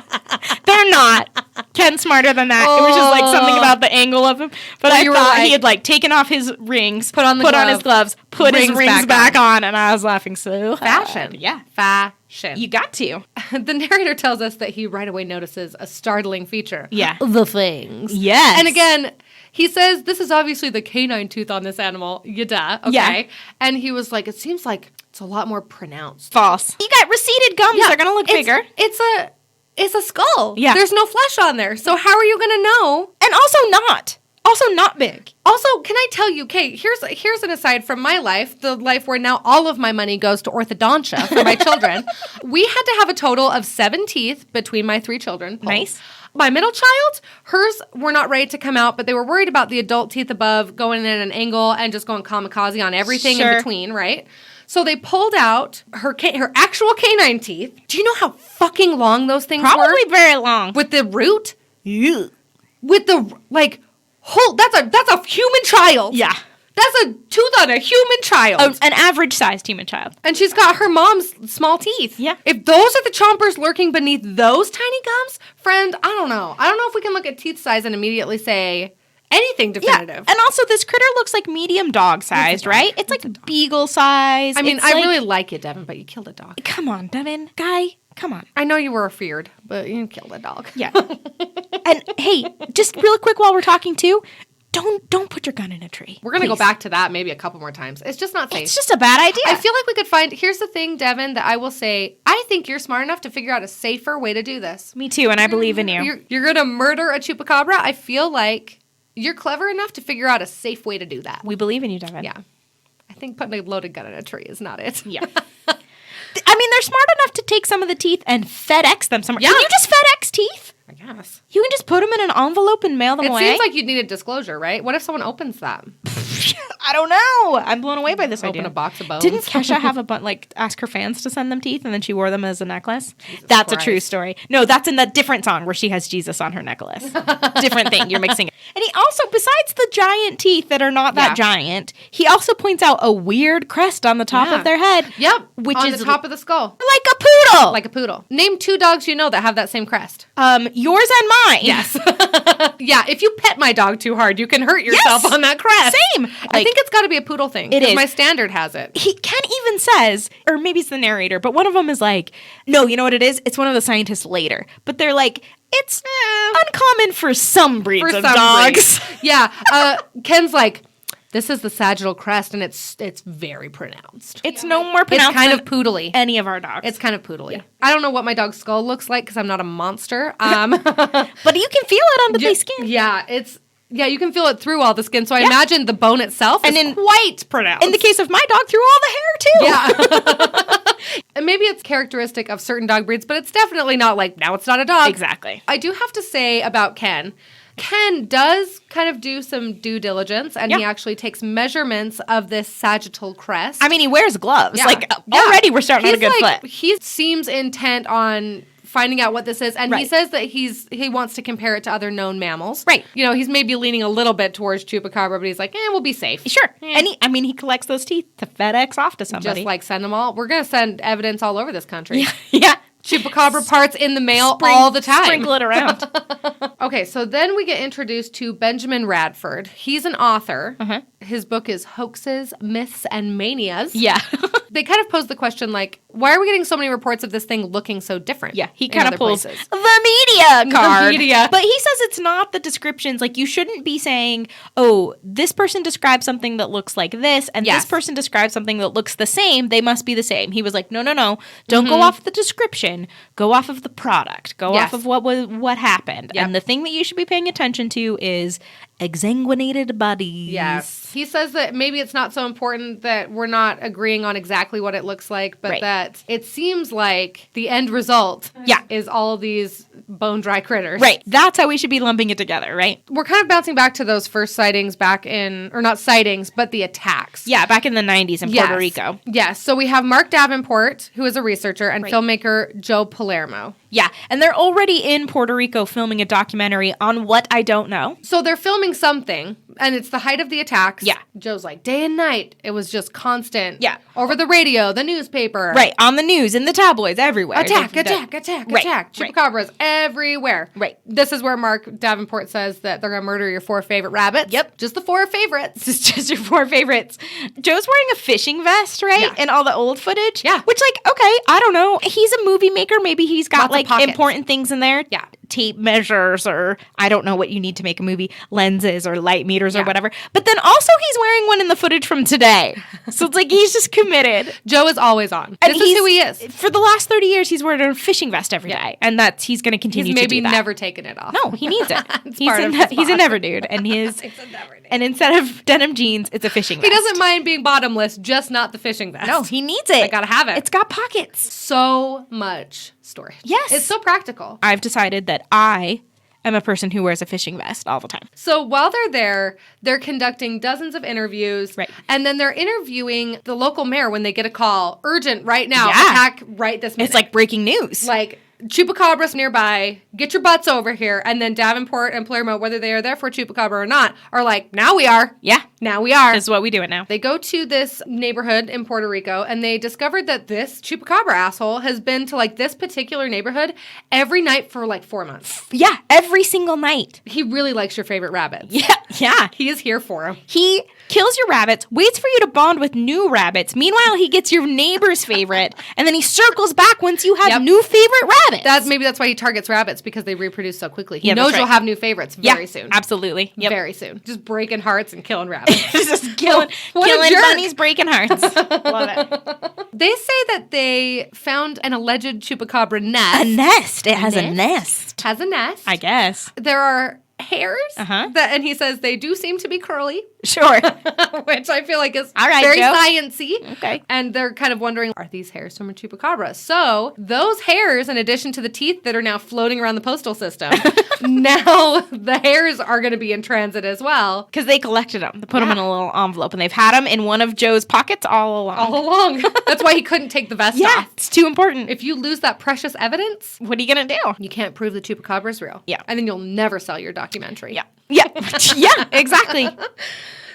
They're not. Ken's smarter than that. It was just like something about the angle of him. But I thought he had like taken off his rings, put on his gloves, put his rings back on, and I was laughing so hard.
Fashion.
Yeah.
Fashion.
You got to.
The narrator tells us that he right away notices a startling feature.
Yeah.
The fangs.
Yes.
And again, he says, this is obviously the canine tooth on this animal. Yada. Okay. Yeah. And he was like, it seems like it's a lot more pronounced.
False. You got receded gums. Yeah, they're going to look bigger.
It's a skull.
Yeah.
There's no flesh on there. So how are you going to know?
And also not big.
Also, can I tell you, Kate, here's an aside from my life, the life where now all of my money goes to orthodontia for my children. We had to have a total of 7 teeth between my 3 children.
Nice.
My middle child, hers were not ready to come out, but they were worried about the adult teeth above going in at an angle and just going kamikaze on everything in between, right? So they pulled out her actual canine teeth. Do you know how fucking long those things were?
Probably very long.
With the root?
Yeah.
With the, like, whole, that's a human child.
Yeah.
That's a tooth on a human child.
An average-sized human child.
And she's got her mom's small teeth.
Yeah.
If those are the chompers lurking beneath those tiny gums, friend, I don't know. I don't know if we can look at teeth size and immediately say anything definitive.
Yeah. And also, this critter looks like medium dog-sized, right? It's like beagle size.
I mean, I really like it, Devin, but you killed a dog.
Come on, Devin. Guy, come on.
I know you were feared, but you killed a dog.
Yeah. And, hey, just real quick while we're talking, too, don't put your gun in a tree.
We're going to go back to that maybe a couple more times. It's just not safe.
It's just a bad idea.
I feel like we could find... Here's the thing, Devin, that I will say. I think you're smart enough to figure out a safer way to do this.
Me too, and I believe in you.
You're going to murder a chupacabra? I feel like you're clever enough to figure out a safe way to do that.
We believe in you, Devin.
Yeah. I think putting a loaded gun in a tree is not it.
Yeah. I mean, they're smart enough to take some of the teeth and FedEx them somewhere.
Yeah.
Can you just FedEx teeth?
I guess.
You can just put them in an envelope and mail them away?
It seems like you'd need a disclosure, right? What if someone opens that?
I don't know. I'm blown away by this idea.
Open a box of bones.
Didn't Kesha have ask her fans to send them teeth and then she wore them as a necklace? That's Christ. A true story. No, that's in that different song where she has Jesus on her necklace. Different thing. You're mixing it. And he also, besides the giant teeth that are not that giant, he also points out a weird crest on the top of their head.
Yep.
Which
on
is
the top of the skull.
Like a poodle.
Like a poodle. Name 2 dogs you know that have that same crest.
Yours and mine.
Yes. Yeah, if you pet my dog too hard, you can hurt yourself on that crest.
Same.
I think it's got to be a poodle thing.
It is.
My standard has it.
Ken even says, or maybe it's the narrator, but one of them is like, no, you know what it is? It's one of the scientists later. But they're like, it's uncommon for some breeds of dogs.
Yeah. Ken's like, this is the sagittal crest, and it's very pronounced.
It's no more pronounced
It's kind of poodly.
Any of our dogs.
It's kind of poodly. Yeah. I don't know what my dog's skull looks like because I'm not a monster.
But you can feel it on the skin.
Yeah, you can feel it through all the skin. So I imagine the bone itself is quite pronounced.
In the case of my dog, through all the hair, too.
Yeah. And maybe it's characteristic of certain dog breeds, but it's definitely not like, now it's not a dog.
Exactly.
I do have to say about Ken does kind of do some due diligence, and he actually takes measurements of this sagittal crest.
I mean, he wears gloves. Yeah. Already we're starting on a good foot.
He seems intent on finding out what this is, and he says that he wants to compare it to other known mammals.
Right.
You know, he's maybe leaning a little bit towards chupacabra, but he's like, we'll be safe.
Sure. And he collects those teeth to FedEx off to somebody.
Just like send them all. We're going to send evidence all over this country.
Yeah.
Chupacabra parts in the mail all the time.
Sprinkle it around.
Okay, so then we get introduced to Benjamin Radford. He's an author. Uh-huh. His book is Hoaxes, Myths, and Manias.
Yeah.
They kind of pose the question, like, why are we getting so many reports of this thing looking so different?
Yeah, he kind of pulls the media card.
The media.
But he says it's not the descriptions. Like, you shouldn't be saying, oh, this person describes something that looks like this, and this person describes something that looks the same. They must be the same. He was like, no. Don't go off the description. Go off of the product. Go off of what happened. Yep. And the thing that you should be paying attention to is exsanguinated bodies.
Yes. He says that maybe it's not so important that we're not agreeing on exactly what it looks like, but that it seems like the end result is all these bone dry critters.
Right. That's how we should be lumping it together, right?
We're kind of bouncing back to those first sightings back in, or not sightings, but the attacks.
Yeah, back in the 90s in Puerto Rico.
Yes. So we have Mark Davenport, who is a researcher, and filmmaker Joe Palermo.
Yeah, and they're already in Puerto Rico filming a documentary on what I don't know.
So they're filming something, and it's the height of the attacks.
Yeah.
Joe's like, day and night. It was just constant.
Yeah.
Over the radio, the newspaper.
Right, on the news, in the tabloids, everywhere.
Attack. Chupacabras everywhere.
Right.
This is where Mark Davenport says that they're going to murder your 4 favorite rabbits.
Yep.
Just the 4 favorites.
It's just your 4 favorites. Joe's wearing a fishing vest, right?
Yeah.
In all the old footage.
Yeah.
Which, like, okay, I don't know. He's a movie maker. Maybe he's got,
Lots of
like, important things in there.
Yeah.
Tape measures, or I don't know what you need to make a movie, lenses or light meters or whatever. But then also he's wearing one in the footage from today. So it's like he's just committed.
Joe is always on.
And
this is who he is.
For the last 30 years, he's wearing a fishing vest every day. And he's going to continue to do that.
He's maybe never taken it off.
No, he needs it.
He's
a never dude. And and instead of denim jeans, it's a fishing vest.
He doesn't mind being bottomless, just not the fishing vest.
No, he needs it.
I gotta have it.
It's got pockets.
So much storage.
Yes.
It's so practical.
I've decided that I am a person who wears a fishing vest all the time.
So while they're there, they're conducting dozens of interviews.
Right.
And then they're interviewing the local mayor when they get a call. Urgent, right now. Attack right this minute.
It's like breaking news.
Like, Chupacabras nearby, get your butts over here. And then Davenport and Palermo, whether they are there for Chupacabra or not, are like, now we are.
Yeah.
Now we are.
This is what we do it now.
They go to this neighborhood in Puerto Rico, and they discovered that this Chupacabra asshole has been to, like, this particular neighborhood every night for, like, 4 months.
Yeah, every single night.
He really likes your favorite rabbits.
Yeah.
He is here for them.
He kills your rabbits, waits for you to bond with new rabbits. Meanwhile, he gets your neighbor's favorite, and then he circles back once you have new favorite rabbits.
Maybe that's why he targets rabbits, because they reproduce so quickly. He knows you'll have new favorites very soon.
Absolutely. Yep.
Very soon. Just breaking hearts and killing rabbits.
Just killing bunnies, breaking hearts. Love it.
They say that they found an alleged Chupacabra nest.
A nest. It has a nest.
Has a nest.
I guess.
There are hairs. And he says they do seem to be curly.
Sure.
Which I feel like is
all right,
very
Joe.
sciencey.
Okay.
And they're kind of wondering, are these hairs from a chupacabra? So those hairs, in addition to the teeth that are now floating around the postal system, now the hairs are going to be in transit as well.
Because they collected them. They put them in a little envelope, and they've had them in one of Joe's pockets all along.
All along. That's why he couldn't take the vest off.
It's too important.
If you lose that precious evidence,
what are you going to do?
You can't prove the chupacabra is real.
Yeah.
And then you'll never sell your documentary.
Yeah. Yeah. Yeah, exactly.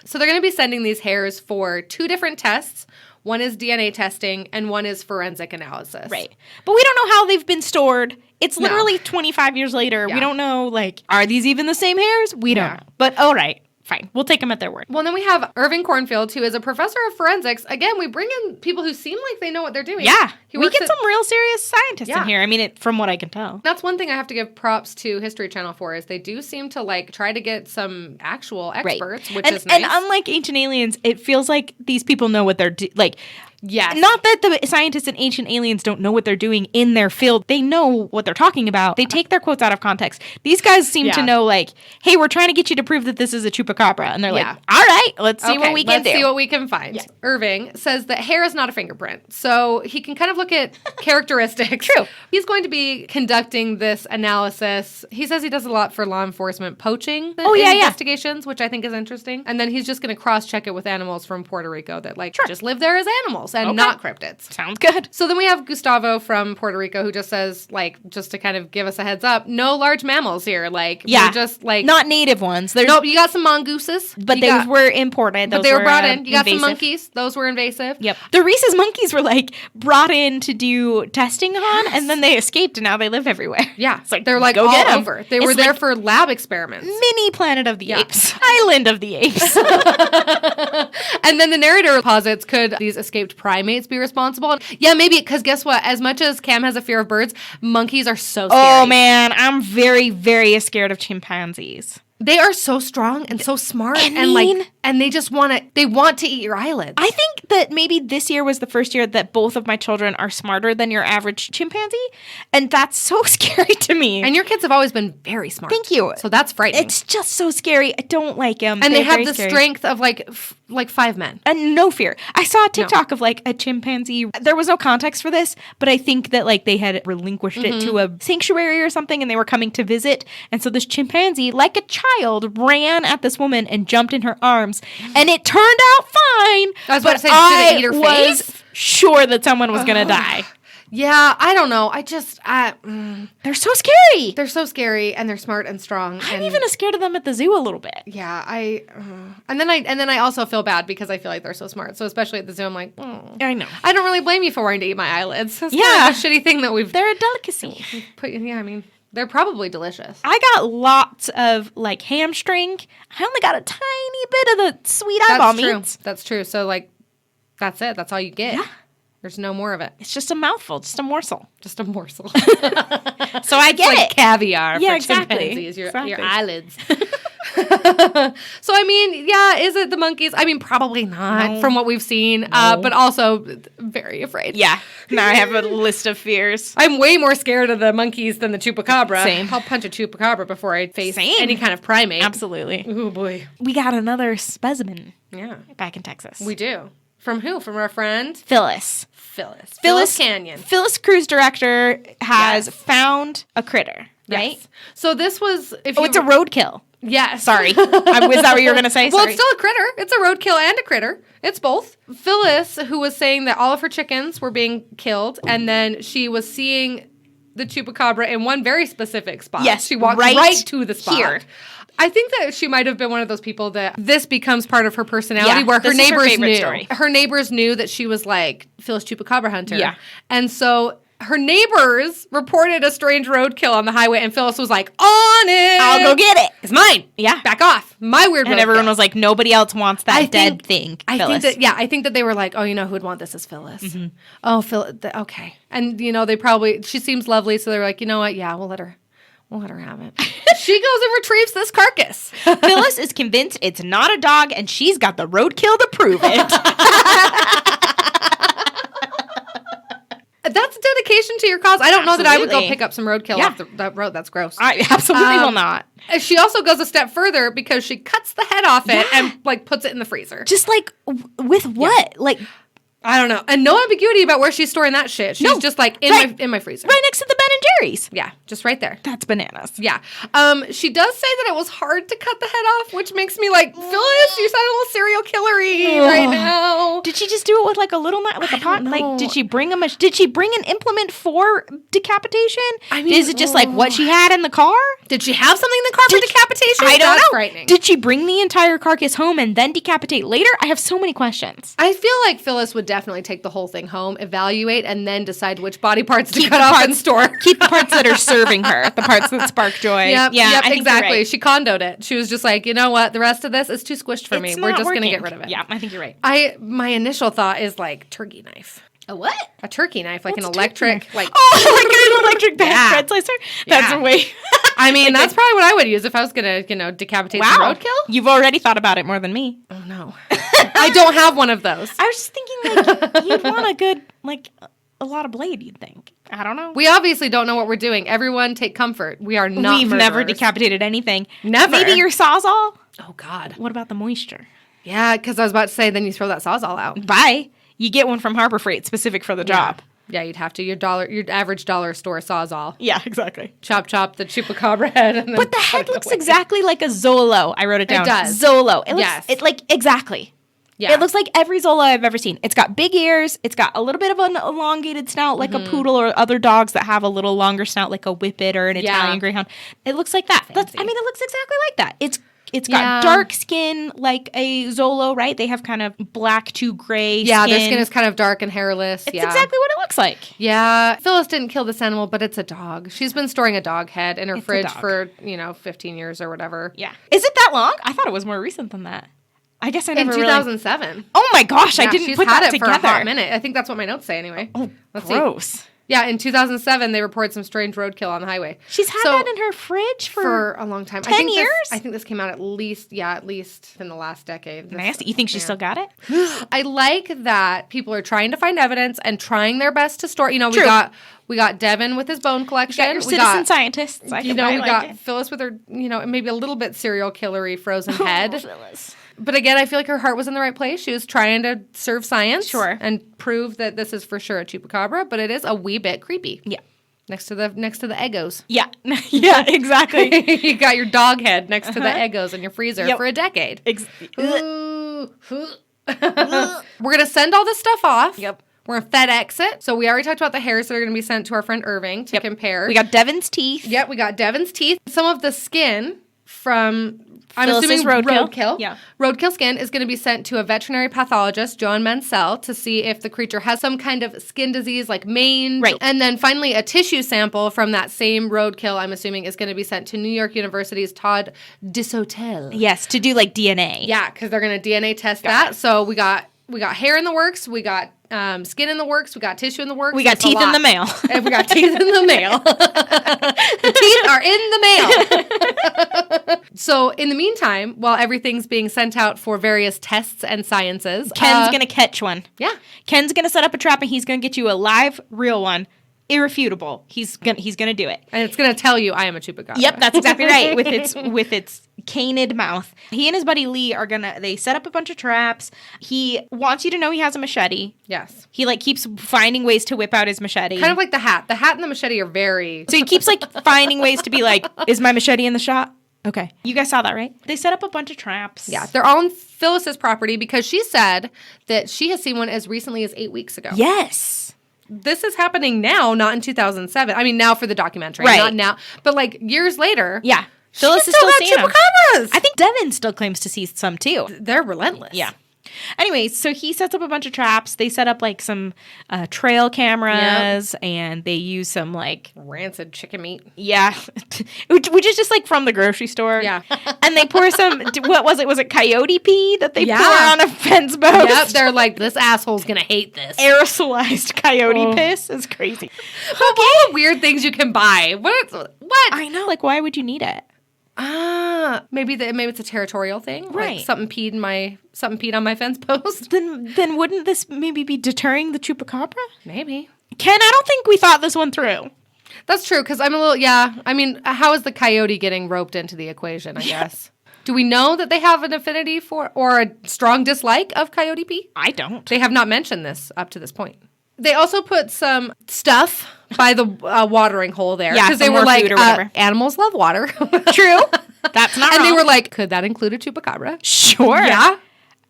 So they're going to be sending these hairs for 2 different tests. One is DNA testing, and one is forensic analysis.
Right. But we don't know how they've been stored. It's literally 25 years later. Yeah. We don't know, like, are these even the same hairs? We don't know. But all right. Fine. We'll take them at their word.
Well, then we have Irving Cornfield, who is a professor of forensics. Again, we bring in people who seem like they know what they're doing.
Yeah. We get some real serious scientists in here. I mean, from what I can tell.
That's one thing I have to give props to History Channel for, is they do seem to, like, try to get some actual experts, which is nice.
And unlike Ancient Aliens, it feels like these people know what they're doing. Like,
yes.
Not that the scientists in Ancient Aliens don't know what they're doing in their field. They know what they're talking about. They take their quotes out of context. These guys seem to know, like, hey, we're trying to get you to prove that this is a chupacabra. And they're like, all right, let's see what we can do.
Let's see what we can find. Yeah. Irving says that hair is not a fingerprint. So he can kind of look at characteristics.
True.
He's going to be conducting this analysis. He says he does a lot for law enforcement poaching investigations, which I think is interesting. And then he's just going to cross-check it with animals from Puerto Rico that, like, just live there as animals and not cryptids.
Sounds good.
So then we have Gustavo from Puerto Rico, who just says, like, just to kind of give us a heads up, no large mammals here. Like, we're just, like...
Not native ones.
Nope, you got some mongooses.
But those were imported.
But they were brought in. You got some monkeys. Those were invasive.
Yep. The rhesus monkeys were, like, brought in to do testing on, and then they escaped, and now they live everywhere.
Yeah.
It's like,
they're, like,
go
all over. They were there for lab experiments.
Mini Planet of the Apes. Island of the Apes.
And then the narrator posits, could these escaped primates be responsible? Yeah, maybe, because guess what? As much as Cam has a fear of birds, monkeys are so scary.
Oh, man. I'm very, very scared of chimpanzees.
They are so strong and so smart
and like
and they just want to eat your eyelids.
I think that maybe this year was the first year that both of my children are smarter than your average chimpanzee, and that's so scary to me.
And your kids have always been very smart.
Thank you.
So that's frightening.
It's just so scary. I don't like them.
And they have the strength of like 5 men.
And no fear. I saw a TikTok of like a chimpanzee. There was no context for this, but I think that like they had relinquished it to a sanctuary or something, and they were coming to visit. And so this chimpanzee, like a child, ran at this woman and jumped in her arms, and it turned out fine.
I was about to say, did it eat her face?
Was sure that someone was gonna die.
Yeah, I don't know.
They're so scary.
They're so scary, and they're smart and strong.
I'm even scared of them at the zoo a little bit.
Yeah, and then I also feel bad because I feel like they're so smart. So especially at the zoo, I'm like,
I know.
I don't really blame you for wanting to eat my eyelids. It's
yeah,
kind of a shitty thing that
they're a delicacy.
I mean, they're probably delicious.
I got lots of like hamstring. I only got a tiny bit of the sweet eyeball meat.
That's true. So like, that's it. That's all you get.
Yeah.
There's no more of it.
It's just a mouthful, just a morsel.
Just a morsel.
So I get
like
it.
Caviar for
exactly.
chimpanzees, your eyelids. So, I mean, yeah, is it the monkeys? I mean, probably not from what we've seen, but also very afraid.
Yeah. Now I have a list of fears.
I'm way more scared of the monkeys than the chupacabra.
Same.
I'll punch a chupacabra before I face any kind of primate.
Absolutely.
Oh, boy.
We got another specimen back in Texas.
We do. From who? From our friend?
Phyllis.
Phyllis Canyon.
Phyllis Cruise Director has found a critter, right?
Yes. So this was...
it's a roadkill.
Yes.
Sorry. Was that what you were going to say?
Well,
Sorry.
it's still a critter. It's a roadkill and a critter. It's both. Phyllis, who was saying that all of her chickens were being killed, and then she was seeing the chupacabra in one very specific spot.
Yes.
She walked right to the spot.
Here.
I think that she might have been one of those people that this becomes part of her personality, where her neighbors knew. Story. Her neighbors knew that she was like Phyllis Chupacabra Hunter.
Yeah.
And so her neighbors reported a strange roadkill on the highway, and Phyllis was like, on it!
I'll go get it.
It's mine.
Yeah.
Back off. My weird roadkill.
And everyone was like, nobody else wants that dead thing, Phyllis.
I think that they were like, oh, you know who would want this is Phyllis. Mm-hmm. Oh, Phyllis. Okay. And, you know, she seems lovely, so they were like, you know what? Yeah, we'll let her have it. She goes and retrieves this carcass.
Phyllis is convinced it's not a dog, and she's got the roadkill to prove it.
That's a dedication to your cause. I don't know that I would go pick up some roadkill off that road. That's gross.
I absolutely will not.
She also goes a step further because she cuts the head off it and like puts it in the freezer.
Just like with what? Yeah. Like
I don't know. And no ambiguity about where she's storing that shit. She's just like in my freezer.
Right next to the Ben and Jerry's.
Yeah, just right there.
That's bananas.
Yeah. She does say that it was hard to cut the head off, which makes me like, Phyllis, you sound a little serial killery right now.
Did she just do it with like a little knife, like a pot? Like, did she bring an implement for decapitation? I mean, is it just like what she had in the car?
Did she have something in the car for decapitation?
I don't know.
That's frightening.
Did she bring the entire carcass home and then decapitate later? I have so many questions.
I feel like Phyllis would definitely take the whole thing home, evaluate, and then decide which body parts to cut off and store.
Keep the parts that are serving her, the parts that spark joy.
Yep, exactly. Right. She condoed it. She was just like, you know what? The rest of this is too squished for me. We're just going to get rid of it.
Yeah, I think you're right.
My initial thought is like turkey knife.
A what?
A turkey knife, like an electric, like
an electric bread slicer. That's way.
I mean, that's probably what I would use if I was gonna, decapitate some roadkill.
You've already thought about it more than me.
Oh no, I don't have one of those.
I was just thinking, like, you'd want a good, like, a lot of blade. You'd think. I don't know.
We obviously don't know what we're doing. Everyone, take comfort. We are not.
We've never decapitated anything.
Never.
Maybe your Sawzall.
Oh God.
What about the moisture?
Yeah, because I was about to say, then you throw that Sawzall out.
Bye. You get one from Harbor Freight specific for the job.
Yeah, you'd have to. Your average dollar store Sawzall.
Yeah, exactly.
Chop the chupacabra head. And then
but the head looks exactly like a Zolo. I wrote it down.
It does.
Zolo. It looks, it like exactly.
Yeah.
It looks like every Zolo I've ever seen. It's got big ears. It's got a little bit of an elongated snout like a poodle or other dogs that have a little longer snout like a Whippet or an Italian Greyhound. It looks like that. It looks exactly like that. It's got dark skin like a Zolo, right? They have kind of black to gray skin.
Their skin is kind of dark and hairless.
It's exactly what it looks like.
Yeah. Phyllis didn't kill this animal, but it's a dog. She's been storing a dog head in her fridge for, 15 years or whatever.
Yeah. Is it that long? I thought it was more recent than that. I guess I never
in 2007.
Oh my gosh, I didn't put that together.
For a hot minute. I think that's what my notes say anyway.
Oh, gross.
Yeah, in 2007, they reported some strange roadkill on the highway.
She's had that in her fridge for
a long time.
10 years?
I think this came out at least in the last decade.
Nasty. You think she still got it?
I like that people are trying to find evidence and trying their best to store. We got Devin with his bone collection.
You got your citizen scientists.
We got Phyllis with her, maybe a little bit serial killery frozen head.
Phyllis.
But again, I feel like her heart was in the right place. She was trying to serve science.
Sure.
And prove that this is for sure a chupacabra, but it is a wee bit creepy.
Yeah.
Next to the Eggos.
Yeah. Yeah, exactly.
You got your dog head next to the Eggos in your freezer for a decade. We're going to send all this stuff off.
Yep.
We're going to FedEx it. So we already talked about the hairs that are going to be sent to our friend Irving to compare.
We got Devin's teeth.
Yep, we got Devin's teeth. Some of the skin from... I'm
Phyllis's
assuming
roadkill.
Yeah. Roadkill skin is going to be sent to a veterinary pathologist, Joan Mansell, to see if the creature has some kind of skin disease like mange.
Right.
And then finally, a tissue sample from that same roadkill, I'm assuming, is going to be sent to New York University's Todd Dishotel.
Yes, to do like DNA.
Yeah, because they're going to DNA test that. So we got hair in the works. We got skin in the works. We got tissue in the works.
We got teeth in the mail.
And we got teeth in the mail. The teeth are in the mail. So in the meantime, while everything's being sent out for various tests and sciences,
Ken's going to catch one.
Yeah.
Ken's going to set up a trap and he's going to get you a live, real one. Irrefutable. He's gonna do it.
And it's gonna tell you I am a chupacabra.
Yep, that's exactly right. With its canid mouth. He and his buddy Lee they set up a bunch of traps. He wants you to know he has a machete.
Yes.
He keeps finding ways to whip out his machete.
Kind of like the hat. The hat and the machete are very...
So he keeps finding ways to be like, is my machete in the shot? Okay. You guys saw that, right? They set up a bunch of traps.
Yeah. They're all on Phyllis's property because she said that she has seen one as recently as 8 weeks ago.
Yes.
This is happening now, not in 2007. I mean, now for the documentary.
Right.
Not now. But years later.
Yeah. Phyllis is still seeing them.
Chupacabras.
I think Devin still claims to see some too.
They're relentless.
Yeah. Anyways, so he sets up a bunch of traps. They set up some trail cameras, and they use some
rancid chicken meat.
Yeah, which is just from the grocery store.
Yeah,
and they pour some. What was it? Was it coyote pee that they pour on a fence post?
Yep, they're like, this asshole's gonna hate this.
Aerosolized coyote piss is crazy.
Of all the weird things you can buy, what?
I know. Why would you need it?
Maybe it's a territorial thing,
right?
Something peed on my fence post.
Then wouldn't this maybe be deterring the chupacabra?
Maybe.
Ken, I don't think we thought this one through.
That's true, because I'm a little, I mean, how is the coyote getting roped into the equation, I guess? Do we know that they have an affinity for or a strong dislike of coyote pee?
I don't.
They have not mentioned this up to this point. They also put some stuff by the watering hole there.
Yeah,
because they were like,
animals love water.
True.
That's not
wrong.
And
they were like, could that include a chupacabra?
Sure.
Yeah.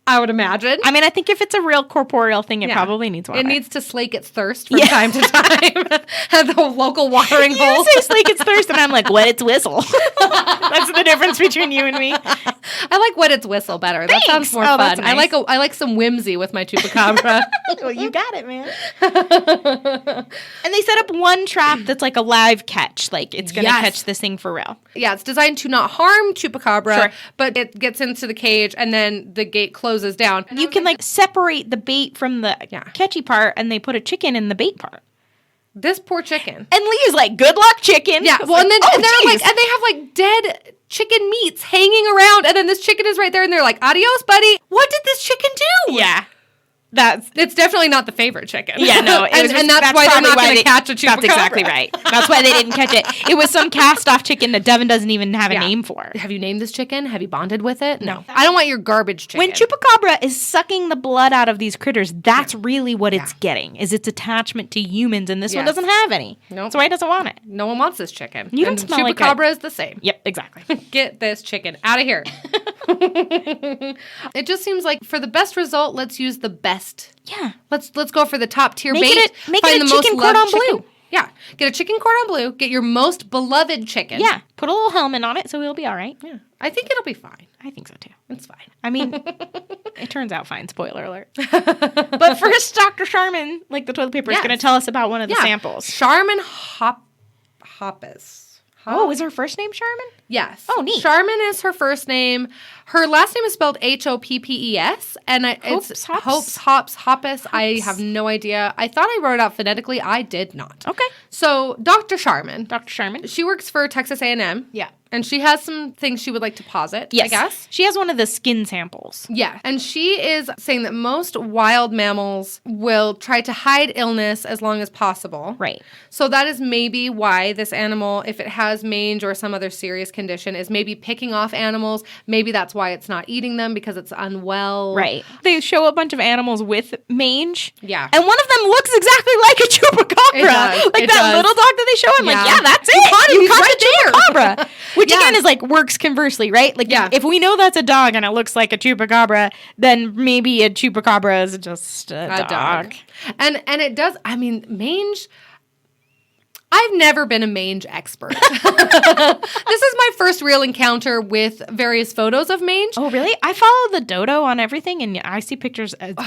I would imagine.
I mean, I think if it's a real corporeal thing, it probably needs water.
It needs to slake its thirst from time to time at the local watering hole.
You say slake its thirst, and I'm like, wet its whistle. That's the difference between you and me.
I like wet its whistle better.
Thanks.
That sounds more fun. Nice. I like some whimsy with my chupacabra.
Well, you got it, man. And they set up one trap that's a live catch. It's going to catch this thing for real.
Yeah, it's designed to not harm chupacabra, but it gets into the cage, and then the gate closes down.
You can separate the bait from the catchy part, and they put a chicken in the bait part.
This poor chicken.
And Lee's like, good luck, chicken.
Yeah, well, and then and they have dead chicken meats hanging around, and then this chicken is right there, and they're like, adios, buddy. What did this chicken do?
Yeah.
It's definitely not the favorite chicken.
Yeah, no.
And that's why they're not going to catch a chupacabra.
That's exactly right. That's why they didn't catch it. It was some cast-off chicken that Devin doesn't even have a name for.
Have you named this chicken? Have you bonded with it? No. I don't want your garbage chicken.
When chupacabra is sucking the blood out of these critters, that's really what it's getting, is its attachment to humans, and this one doesn't have any.
Nope.
That's why it doesn't want it.
No one wants this chicken.
You don't smell like
chupacabra is the same.
Yep, exactly.
Get this chicken out of here. It just seems like for the best result, let's use the best.
Yeah.
Let's go for the top tier bait.
Make it a chicken cordon bleu.
Yeah. Get a chicken cordon bleu. Get your most beloved chicken.
Yeah. Put a little helmet on it so it'll be all right.
Yeah. I think it'll be fine.
I think so too.
It's fine.
I mean, it turns out fine. Spoiler alert. But first, Dr. Sharman, the toilet paper, is going to tell us about one of the samples.
Charmin Hoppus.
Oh, is her first name Sharman?
Yes.
Oh, neat.
Charmin is her first name. Her last name is spelled Hoppes, and it's Hoppes. I have no idea. I thought I wrote it out phonetically. I did not.
Okay.
So Dr. Charmin.
Dr. Charmin.
She works for Texas A&M.
Yeah.
And she has some things she would like to posit,
Yes.
I guess.
She has one of the skin samples.
Yeah. And she is saying that most wild mammals will try to hide illness as long as possible.
Right.
So that is maybe why this animal, if it has mange or some other serious condition, is maybe picking off animals. Maybe that's why it's not eating them, because it's unwell.
Right. They show a bunch of animals with mange.
Yeah.
And one of them looks exactly like a chupacabra.
It does.
Like
It
that
does.
little dog that they show. I'm like, yeah, that's it.
You caught him.
You
He's
caught
right
the chupacabra. Which
Yeah.
again is like works conversely, right? Like if we know that's a dog and it looks like a chupacabra, then maybe a chupacabra is just a dog.
And it does, I mean, mange... I've never been a mange expert. This is my first real encounter with various photos of mange.
Oh, really? I follow the dodo on everything, and I see pictures with...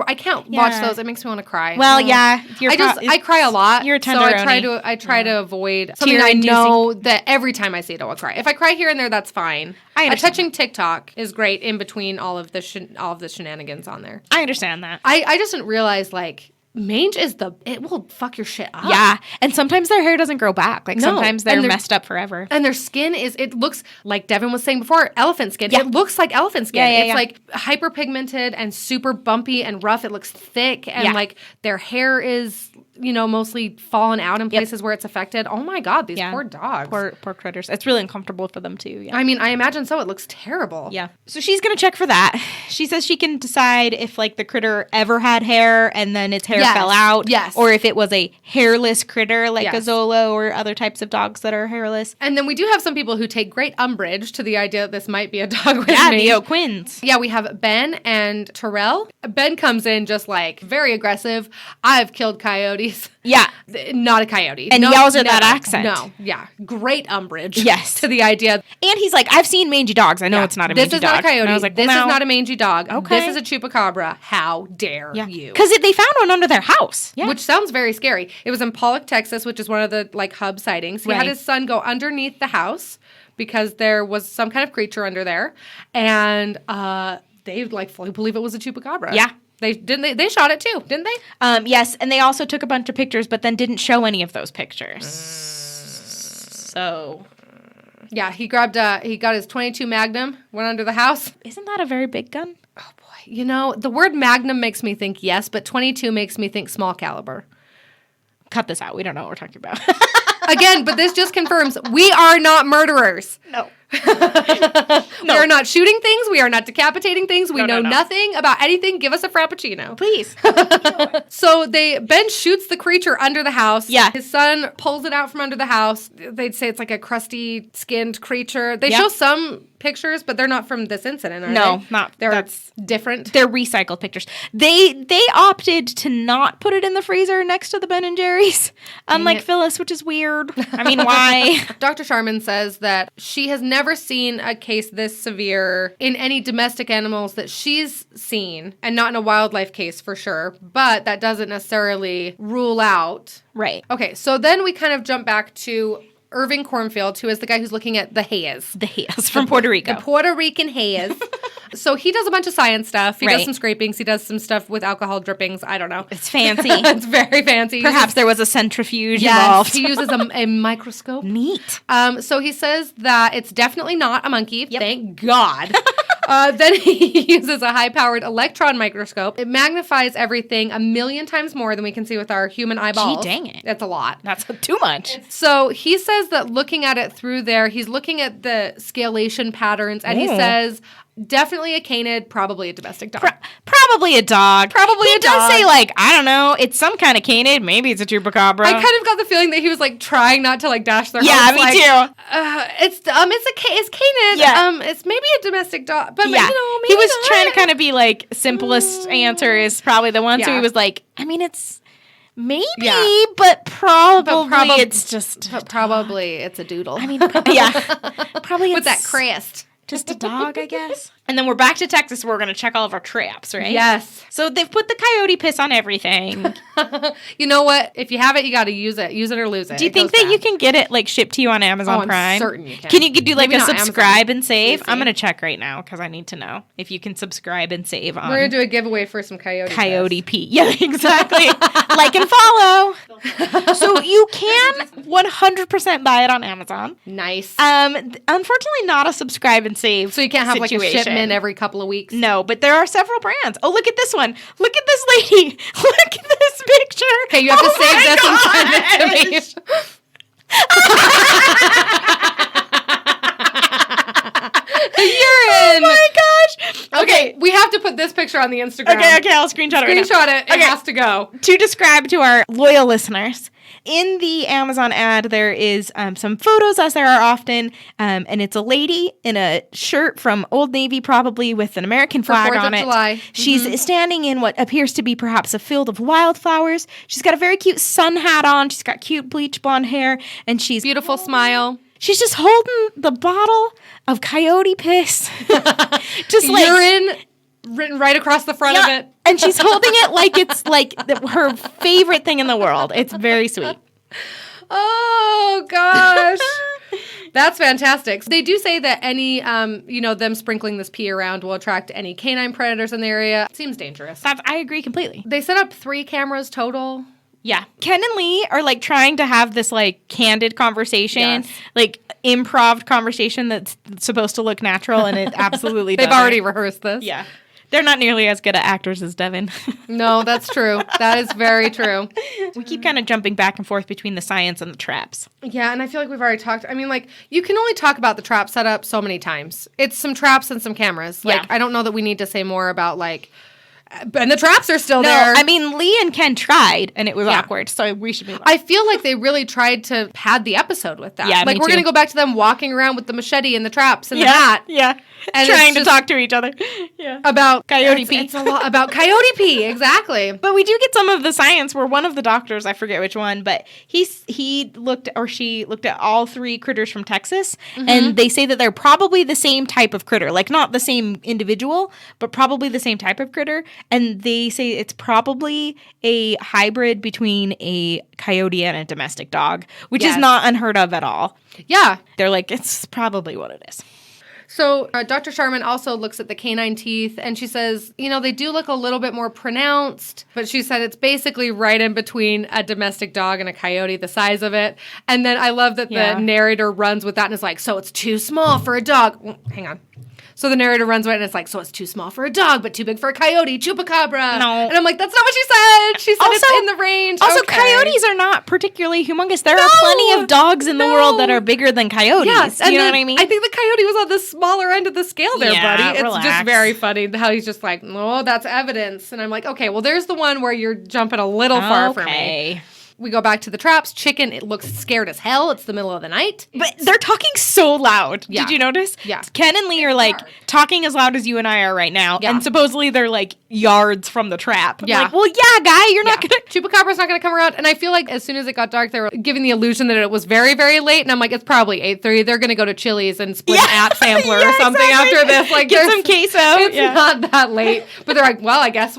I can't watch those. It makes me want to cry.
Well, yeah.
I cry a lot.
You're a
so I try to avoid something I know that every time I see it, I will cry. If I cry here and there, that's fine. A touching TikTok is great in between all of the shenanigans on there.
I understand that.
I just didn't realize, like, mange it will fuck your shit up.
Yeah. And sometimes their hair doesn't grow back. Like sometimes they're messed up forever.
And their skin it looks like Devin was saying before, elephant skin. Yeah. It looks like elephant skin. It's like hyperpigmented and super bumpy and rough. It looks thick and like their hair is, mostly fallen out in places where it's affected. Oh my God, these poor dogs.
Poor critters. It's really uncomfortable for them too. Yeah.
I mean, I imagine so. It looks terrible.
Yeah. So she's going to check for that. She says she can decide if like the critter ever had hair and then its hair fell out.
Yes.
Or if it was a hairless critter like a Zolo or other types of dogs that are hairless.
And then we do have some people who take great umbrage to the idea that this might be a dog with mange.
the O'Quinns.
Yeah, we have Ben and Terrell. Ben comes in just like very aggressive. I've killed coyotes.
Yeah.
Not a coyote.
And yells at that accent.
No. Yeah. Great umbrage.
Yes.
To the idea.
And he's like, I've seen mangy dogs. I know it's not a mangy dog.
This is not a coyote.
And I was like,
this is not a mangy dog.
Okay.
This is a chupacabra. How dare you?
Because they found one under their house. Yeah.
Which sounds very scary. It was in Pollock, Texas, which is one of the like hub sightings. He had his son go underneath the house because there was some kind of creature under there. And they like fully believe it was a chupacabra.
Yeah.
They shot it too, didn't they?
Yes, and they also took a bunch of pictures, but then didn't show any of those pictures. So,
yeah, he got his .22 Magnum, went under the house.
Isn't that a very big gun?
Oh boy, the word Magnum makes me think yes, but .22 makes me think small caliber.
Cut this out. We don't know what we're talking about.
Again, but this just confirms we are not murderers.
No.
We are not shooting things. We are not decapitating things. We know nothing about anything. Give us a frappuccino.
Please.
So Ben shoots the creature under the house.
Yeah.
His son pulls it out from under the house. They'd say it's like a crusty skinned creature. They show some pictures, but they're not from this incident, are they?
Not.
That's different.
They're recycled pictures. They opted to not put it in the freezer next to the Ben and Jerry's, unlike Phyllis, which is weird. I mean, why?
Dr. Charmin says that she has never seen a case this severe in any domestic animals that she's seen, and not in a wildlife case for sure, but that doesn't necessarily rule out.
Right.
Okay, so then we kind of jump back to Irving Cornfield, who is the guy who's looking at the haze.
The haze from Puerto Rico.
The Puerto Rican haze. So he does a bunch of science stuff. He does some scrapings. He does some stuff with alcohol drippings. I don't know.
It's fancy.
It's very fancy.
Perhaps there was a centrifuge involved.
He uses a microscope.
Neat.
So he says that it's definitely not a monkey. Yep. Thank God. Then he uses a high-powered electron microscope. It magnifies everything 1,000,000 times more than we can see with our human eyeballs.
Gee, dang it.
That's a lot.
That's too much.
So he says that looking at it through there, he's looking at the scalation patterns, and he says definitely a canid, probably a domestic dog.
Probably a dog.
Probably a dog.
He does say, like, I don't know, it's some kind of canid. Maybe it's a chupacabra.
I kind of got the feeling that he was, like, trying not to, like, dash their
Yeah,
hopes.
me
like,
too.
It's canid.
Yeah.
It's maybe a domestic dog. But,
yeah.
maybe
he was
not.
trying to kind of be, like, simplest answer is probably the one.
Yeah.
So he was like, I mean, it's maybe, but probably it's just
But probably it's a doodle.
I mean, yeah. Probably
with that crest.
Just a dog, I guess. And then we're back to Texas where we're going to check all of our traps, right?
Yes.
So they've put the coyote piss on everything.
You know what? If you have it, you got to use it. Use it or lose it.
Do you think that you can get it like shipped to you on Amazon Prime?
I'm certain you can.
Can you do like
Maybe
a subscribe and save?
Easy.
I'm going to check right now because I need to know if you can subscribe and save on.
We're going to do a giveaway for some coyote
pee. Yeah, exactly. Like and follow. So you can 100% buy it on Amazon.
Nice.
Unfortunately, not a subscribe and save.
So you can't have
situation.
like a shipment every couple of weeks.
No, but there are several brands. Oh, look at this one. Look at this lady. Look at this picture.
Okay, you have to save this and send it to me. You're in.
Oh my gosh.
Okay, we have to put this picture on the Instagram.
Okay, I'll screenshot it right now.
Screenshot it. It has to go.
To describe to our loyal listeners, in the Amazon ad, there is some photos, as there are often, and it's a lady in a shirt from Old Navy, probably with an American flag on it.
July.
She's standing in what appears to be perhaps a field of wildflowers. She's got a very cute sun hat on. She's got cute bleach blonde hair, and she's
beautiful smile.
She's just holding the bottle of coyote piss, just like
urine written right across the front of it.
And she's holding it like it's like her favorite thing in the world. It's very sweet.
Oh, gosh. That's fantastic. They do say that any, them sprinkling this pee around will attract any canine predators in the area. It seems dangerous.
I agree completely.
They set up 3 cameras total.
Yeah. Ken and Lee are like trying to have this like candid conversation, like improv conversation that's supposed to look natural, and it absolutely doesn't.
They've already rehearsed this.
Yeah. They're not nearly as good at actors as Devin.
No, that's true. That is very true.
We keep kind of jumping back and forth between the science and the traps.
Yeah, and I feel like we've already talked. I mean, like, you can only talk about the trap setup so many times. It's some traps and some cameras. Like, I don't know that we need to say more about, like, and the traps are still there.
I mean, Lee and Ken tried, and it was awkward, so we should be laughing.
I feel like they really tried to pad the episode with that.
Yeah,
like, we're going to go back to them walking around with the machete and the traps and the hat.
Yeah,
and
trying to talk to each other. Yeah,
about
coyote pee.
It's a lot about coyote pee, exactly.
But we do get some of the science where one of the doctors, I forget which one, but she looked at all 3 critters from Texas, and they say that they're probably the same type of critter, like not the same individual, but probably the same type of critter. And they say it's probably a hybrid between a coyote and a domestic dog, which is not unheard of at all.
Yeah.
They're like, it's probably what it is.
So Dr. Sharman also looks at the canine teeth, and she says, they do look a little bit more pronounced, but she said it's basically right in between a domestic dog and a coyote, the size of it. And then I love that the narrator runs with that and is like, so it's too small for a dog. Hang on. So the narrator runs away and it's like, so it's too small for a dog, but too big for a coyote, Chupacabra.
No.
And I'm like, that's not what she said. She said also, it's in the range.
Also, coyotes are not particularly humongous. There are plenty of dogs in the world that are bigger than coyotes.
Yes,
you know what I mean?
I think the coyote was on the smaller end of the scale there, buddy.
Relax.
It's just very funny how he's just like, oh, that's evidence. And I'm like, okay, well, there's the one where you're jumping a little far for me. We go back to the traps. Chicken, it looks scared as hell. It's the middle of the night.
But they're talking so loud.
Yeah.
Did you notice?
Yeah.
Ken and Lee are like talking as loud as you and I are right now. Yeah. And supposedly they're like yards from the trap. I'm like, well, yeah, guy, you're not going to.
Chupacabra's not going to come around. And I feel like as soon as it got dark, they were giving the illusion that it was very, very late. And I'm like, it's probably 8:30. They're going to go to Chili's and split an app sampler or something after this. Like,
get some queso.
It's not that late. But they're like, well, I guess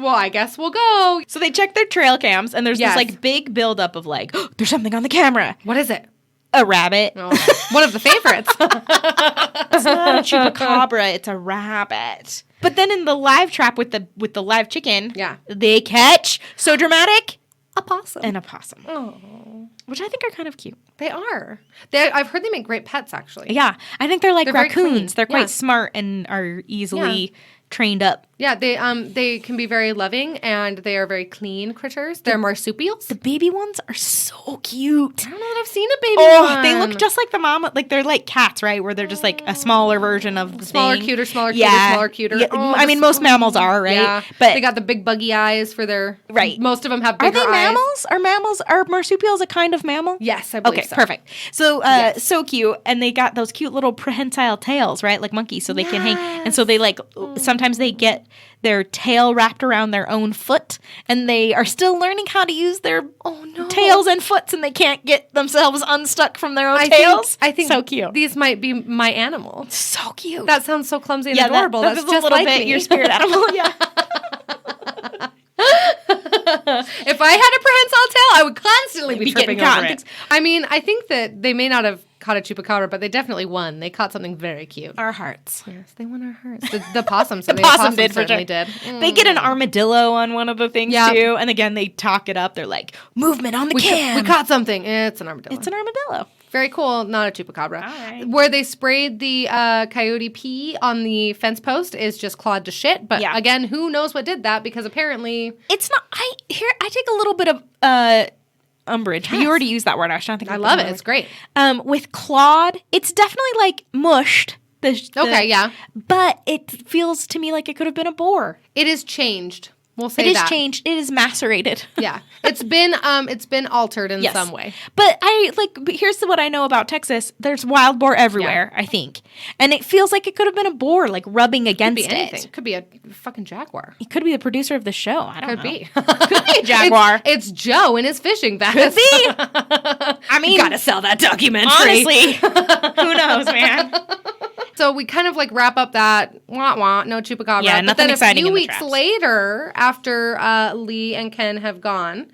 we'll go.
So they check their trail cams and there's this like big buildup of like, oh, there's something on the camera.
What is it?
A rabbit.
Oh, one of the favorites.
It's not a chupacabra, it's a rabbit. But then in the live trap with the live chicken, they catch, so dramatic,
a possum.
And a possum.
Oh.
Which I think are kind of cute.
They are. I've heard they make great pets, actually.
Yeah. I think they're like raccoons. They're quite smart and are easily trained up.
Yeah, they can be very loving, and they are very clean critters. They're marsupials.
The baby ones are so cute.
I don't know that I've seen a baby one.
They look just like the mama. Like they're like cats, right? Where they're just like a smaller version of the
smaller,
thing.
Cuter.
Yeah.
Oh,
I mean, most mammals are, right?
Yeah. But they got the big buggy eyes for their. Right. Most of them have bigger eyes.
Are they mammals? Are marsupials a kind of mammal?
Yes, I believe so.
Okay, perfect. So, so cute, and they got those cute little prehensile tails, right? Like monkeys, so they can hang. And so they like sometimes sometimes they get their tail wrapped around their own foot, and they are still learning how to use their tails and foots, and they can't get themselves unstuck from their own tails.
I think
so cute.
These might be my animal.
So cute.
That sounds so clumsy and adorable. That's just a little bit
your spirit animal. Yeah.
If I had a prehensile tail, I would constantly be tripping over it.
Things.
I mean, I think that they may not have caught a chupacabra, but they definitely won. They caught something very cute.
Our hearts.
Yes, they won our hearts. The possums.
The possum did for sure.
Did.
They get an armadillo on one of the things too, and again they talk it up. They're like, movement on the cam.
We caught something. It's an armadillo.
It's an armadillo.
Very cool. Not a chupacabra.
All right.
Where they sprayed the coyote pee on the fence post is just clawed to shit. But again, who knows what did that? Because apparently
it's not. I take a little bit of umbrage. Yes. You already used that word. I was trying to think.
I love it. It's great.
With clawed, it's definitely like mushed.
Yeah.
But it feels to me like it could have been a boar.
It is changed. We'll say that.
It is changed. It is macerated.
Yeah. It's been altered in some way.
But here's what I know about Texas. There's wild boar everywhere, I think. And it feels like it could have been a boar, like rubbing against
it. Could be anything. It could be a fucking jaguar.
It could be the producer of the show. I don't know.
Could be.
Could be a jaguar.
It's Joe in his fishing vest.
Could be. I mean,
you gotta sell that documentary.
Honestly. Who knows, man?
So we kind of like wrap up that no chupacabra.
Yeah, nothing
but then
exciting.
A few weeks later, after Lee and Ken have gone,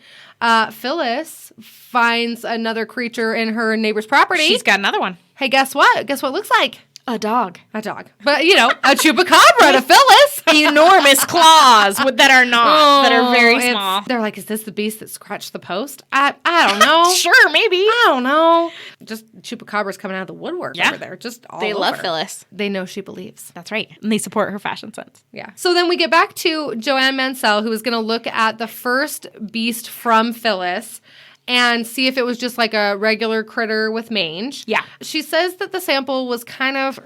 Phyllis finds another creature in her neighbor's property.
She's got another one.
Hey, guess what? Guess what it looks like?
A dog.
A dog. But, a chupacabra to Phyllis.
Enormous claws that are not, that are very small.
They're like, is this the beast that scratched the post? I don't know.
Sure, maybe.
I don't know. Just chupacabras coming out of the woodwork over there. Just all
They
over.
love Phyllis.
They know she believes.
That's right. And they support her fashion sense.
Yeah. So then we get back to Joanne Mansell, who is going to look at the first beast from Phyllis and see if it was just like a regular critter with mange.
Yeah.
She says that the sample was kind of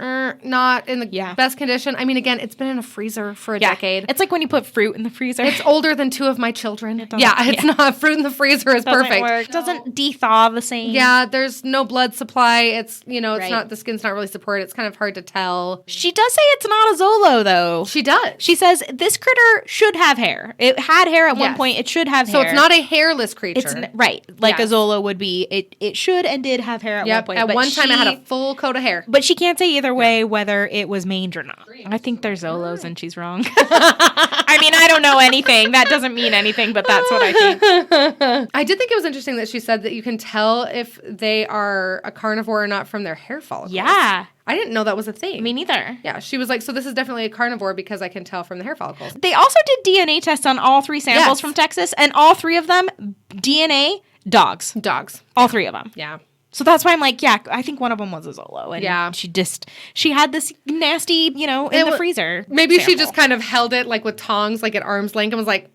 not in the best condition. I mean, again, it's been in a freezer for a decade.
It's like when you put fruit in the freezer.
It's older than two of my children. It's not. Fruit in the freezer is perfect.
Work. No. Doesn't de-thaw the same.
Yeah, there's no blood supply. It's, it's not, the skin's not really supported. It's kind of hard to tell.
She does say it's not a Zolo, though.
She does.
She says this critter should have hair. It had hair at one point. It should have hair.
So it's not a hairless creature.
It's right. Like a Zolo would be. It should and did have hair at one point.
At one time it had a full coat of hair.
But she can't say either way whether it was mange or not. I think they're Zolos and she's wrong. I mean, I don't know anything. That doesn't mean anything, but that's what I think.
I did think it was interesting that she said that you can tell if they are a carnivore or not from their hair follicles.
Yeah.
I didn't know that was a thing.
Me neither.
Yeah, she was like, so this is definitely a carnivore because I can tell from the hair follicles.
They also did DNA tests on all three samples from Texas, and all three of them, DNA, dogs.
Dogs.
All three of them.
Yeah.
So that's why I'm like, I think one of them was a Zolo. And she had this nasty, in the freezer.
Maybe sample. She just kind of held it like with tongs, like at arm's length, and was like,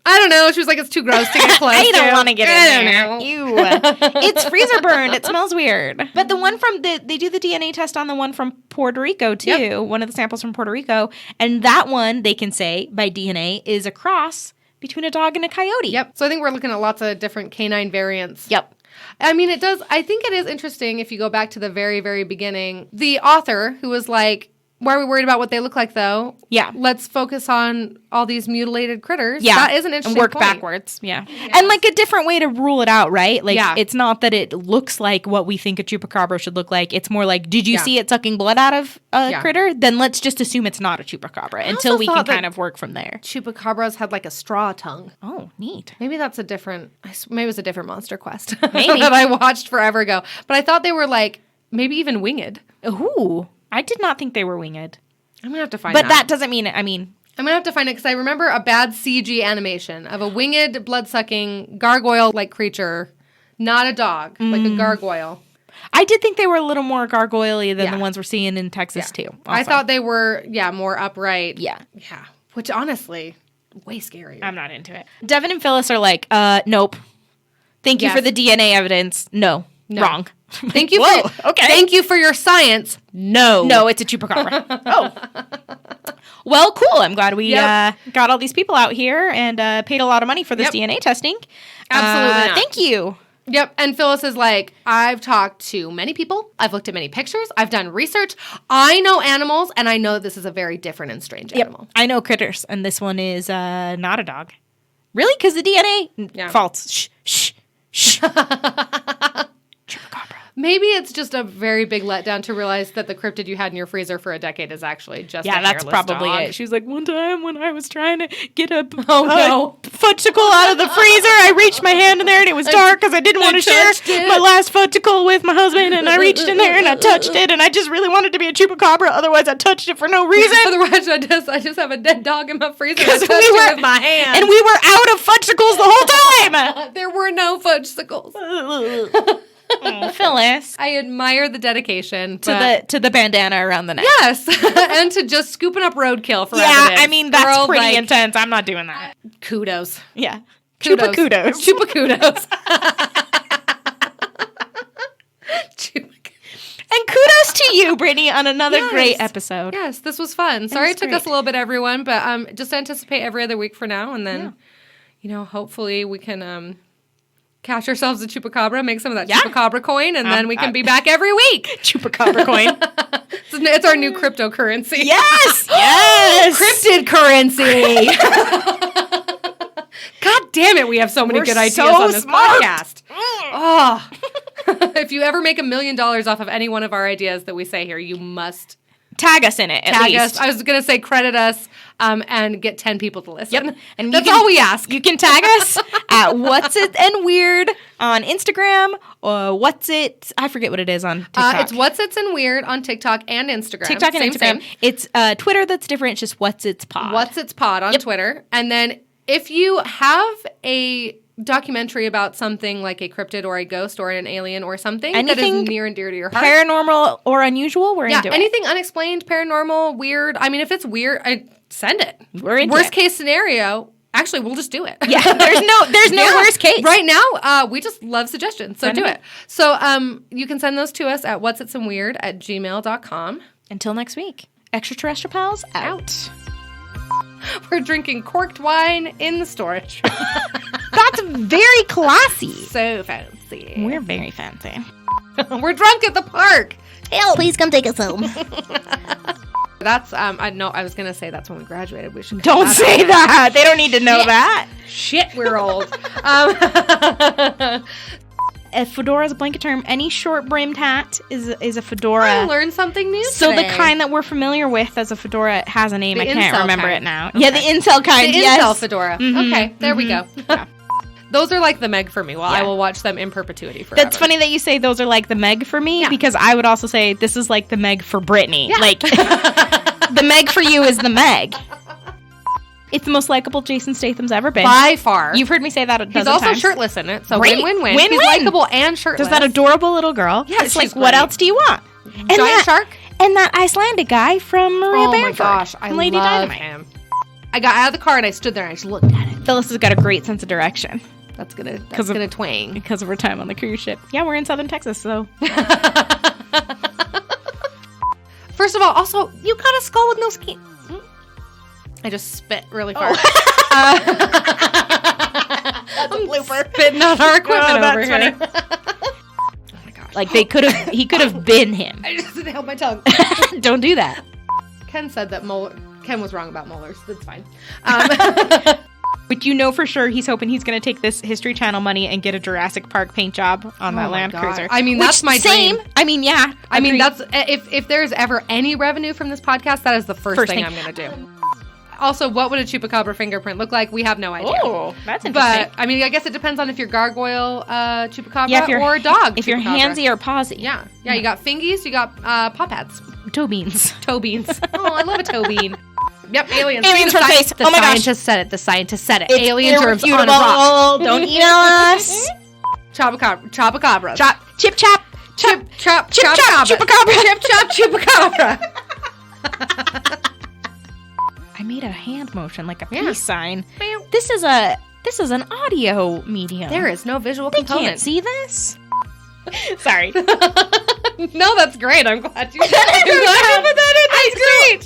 I don't know. She was like, it's too gross to get close
I don't want to get in there.
Know.
Ew. It's freezer burned. It smells weird. But the one they do the DNA test on the one from Puerto Rico, too. Yep. One of the samples from Puerto Rico. And that one, they can say, by DNA, is a cross between a dog and a coyote.
Yep. So I think we're looking at lots of different canine variants.
Yep.
I mean, I think it is interesting if you go back to the very, very beginning. The author who was like, why are we worried about what they look like, though?
Yeah.
Let's focus on all these mutilated critters. Yeah. That is an interesting
And work
point.
backwards. Yeah. Yes. And like a different way to rule it out, right? Like, it's not that it looks like what we think a chupacabra should look like. It's more like, did you see it sucking blood out of a critter? Then let's just assume it's not a chupacabra until we can kind of work from there.
Chupacabras had like a straw tongue.
Oh, neat.
Maybe that's maybe it was a different Monster Quest that I watched forever ago. But I thought they were like, maybe even winged.
Ooh. I did not think they were winged.
I'm going to have to find
But that doesn't mean it. I mean,
I'm going to have to find it because I remember a bad CG animation of a winged, blood-sucking, gargoyle-like creature, not a dog, like a gargoyle.
I did think they were a little more gargoyle-y than the ones we're seeing in Texas, too. Also.
I thought they were, more upright.
Yeah.
Yeah. Which, honestly, way scarier.
I'm not into it. Devin and Phyllis are like, nope. Thank you for the DNA evidence. No. Wrong.
Thank you Thank you for your science.
No, it's a chupacabra. Well, cool. I'm glad we got all these people out here and paid a lot of money for this DNA testing.
Absolutely not.
Thank you.
Yep. And Phyllis is like, I've talked to many people. I've looked at many pictures. I've done research. I know animals, and I know this is a very different and strange animal.
I know critters, and this one is not a dog. Really? Because the DNA? False. Shh. Chupacabra.
Maybe it's just a very big letdown to realize that the cryptid you had in your freezer for a decade is actually just a hairless
that's probably
dog.
it. She was like, one time when I was trying to get a fudgicle out of the freezer, I reached my hand in there and it was dark because I didn't want to share my last fudgicle with my husband, and I reached in there and I touched it, and I just really wanted to be a chupacabra. Otherwise, I touched it for no reason.
Otherwise, I just have a dead dog in my freezer. I touched it with my hand,
and we were out of fudgicles the whole time.
There were no fudgesicles.
Oh, Phyllis.
I admire the dedication
to the bandana around the neck.
Yes, and to just scooping up roadkill for
evidence.
Yeah,
I mean, that's pretty intense. I'm not doing that.
Kudos.
Yeah.
Kudos.
Chupa-kudos.
Chupa-kudos.
And kudos to you, Brittany, on another great episode.
Yes, this was fun. Sorry it took us a little bit, everyone, but just anticipate every other week for now, and then, hopefully we can... catch ourselves a chupacabra, make some of that chupacabra coin, and then we can be back every week.
Chupacabra coin.
It's our new cryptocurrency.
Yes! Yes!
Cryptid currency. God damn it, we have so many good ideas on this podcast. Oh. If you ever make $1 million off of any one of our ideas that we say here, you must...
tag us in it, at least.
Us. I was going to say credit us and get 10 people to listen.
Yep. And
that's all we ask.
You can tag us at What's It and Weird on Instagram, or What's It, I forget what it is on TikTok.
It's What's It's and Weird on TikTok and Instagram.
TikTok and Instagram. Same. It's Twitter that's different. It's just What's It's Pod.
What's It's Pod on Twitter. And then if you have a documentary about something like a cryptid or a ghost or an alien or something that is near and dear to your heart.
Paranormal or unusual, we're into it.
Anything unexplained, paranormal, weird. I mean, if it's weird, send it.
We're into
Worst case scenario, actually, we'll just do it.
Yeah, there's no worst case.
Right now, we just love suggestions, so do it. So you can send those to us at whatsitsandweird@gmail.com.
Until next week, ExtraterrestriPals out.
We're drinking corked wine in the storage.
That's very classy.
So fancy.
We're very fancy.
We're drunk at the park.
Hell, please come take us home.
That's I was gonna say that's when we graduated. We should
don't say that. They don't need to know that.
Shit, we're old.
A fedora is a blanket term. Any short-brimmed hat is a fedora.
I learned something new
So
today.
the kind that we're familiar with as a fedora has a name. I can't remember it now.
Okay.
Yeah, the incel kind.
The incel fedora.
Mm-hmm.
Okay, there we go.
Yeah.
Those are like the Meg for me. I will watch them in perpetuity forever.
That's funny that you say those are like the Meg for me because I would also say this is like the Meg for Brittany. Yeah. Like the Meg for you is the Meg. It's the most likable Jason Statham's ever been.
By far.
You've heard me say that a dozen times.
He's also shirtless in it, so
Great.
win-win-win.
Win-win.
He's likable and shirtless.
There's that adorable little girl.
Yeah,
it's like, what else do you want? And
Giant shark?
And that Icelandic guy from Maria Bamford.
Oh my gosh, I
Lady
love
Dynamite.
him. I got out of the car and I stood there and I just looked at it.
Phyllis has got a great sense of direction.
That's gonna twang.
Because of her time on the cruise ship. Yeah, we're in southern Texas, so.
First of all, also, you got a skull with no skin. I just spit really far.
That's a blooper.
Spitting on our equipment over here.
Oh my gosh. Like he could have been him.
I just inhaled my tongue.
Don't do that.
Ken said that Ken was wrong about molars. That's fine.
But you know for sure he's hoping he's going to take this History Channel money and get a Jurassic Park paint job on that Land Cruiser.
I mean, that's my dream.
I mean, yeah.
I mean, that's if there's ever any revenue from this podcast, that is the first thing I'm going to do. Also, what would a Chupacabra fingerprint look like? We have no idea.
Oh, that's interesting.
But, I mean, I guess it depends on if you're gargoyle Chupacabra or dog
If you're handsy or pawsy.
Yeah. Yeah, you got fingies, you got paw pads.
Toe beans.
Toe beans. Oh, I love a toe bean. Yep, aliens.
Aliens from space.
Oh my gosh. The scientist said it.
It's
Alien germs on a rock.
Don't eat us.
Chupacabra.
Chip chop.
Chip chop. Chupacabra. Chip chop. Chupacabra.
I made a hand motion like a peace sign. This is an audio medium.
There is no visual
they
component.
Can't see this. Sorry.
No, that's great. I'm glad you.
I'm glad you put that in. That's great.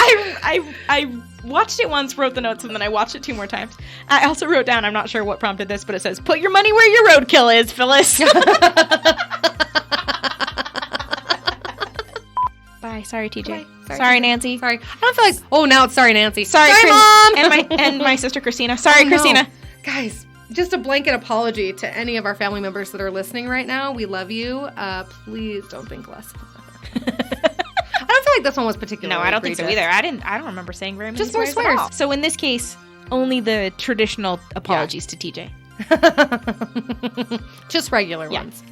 I watched it once, wrote the notes, and then I watched it 2 more times. I also wrote down, I'm not sure what prompted this, but it says, put your money where your roadkill is, Phyllis. Bye. Sorry, TJ. Sorry, Nancy.
Sorry. I don't feel like... Oh, now it's sorry, Nancy.
Sorry,
Mom!
And my sister, Christina. Sorry, Christina.
No. Guys, just a blanket apology to any of our family members that are listening right now. We love you. Please don't think less. I don't feel like this one was particularly
No, I don't think so either. I don't remember saying very many
just more
swears. At all. So in this case, only the traditional apologies to TJ.
Just regular ones.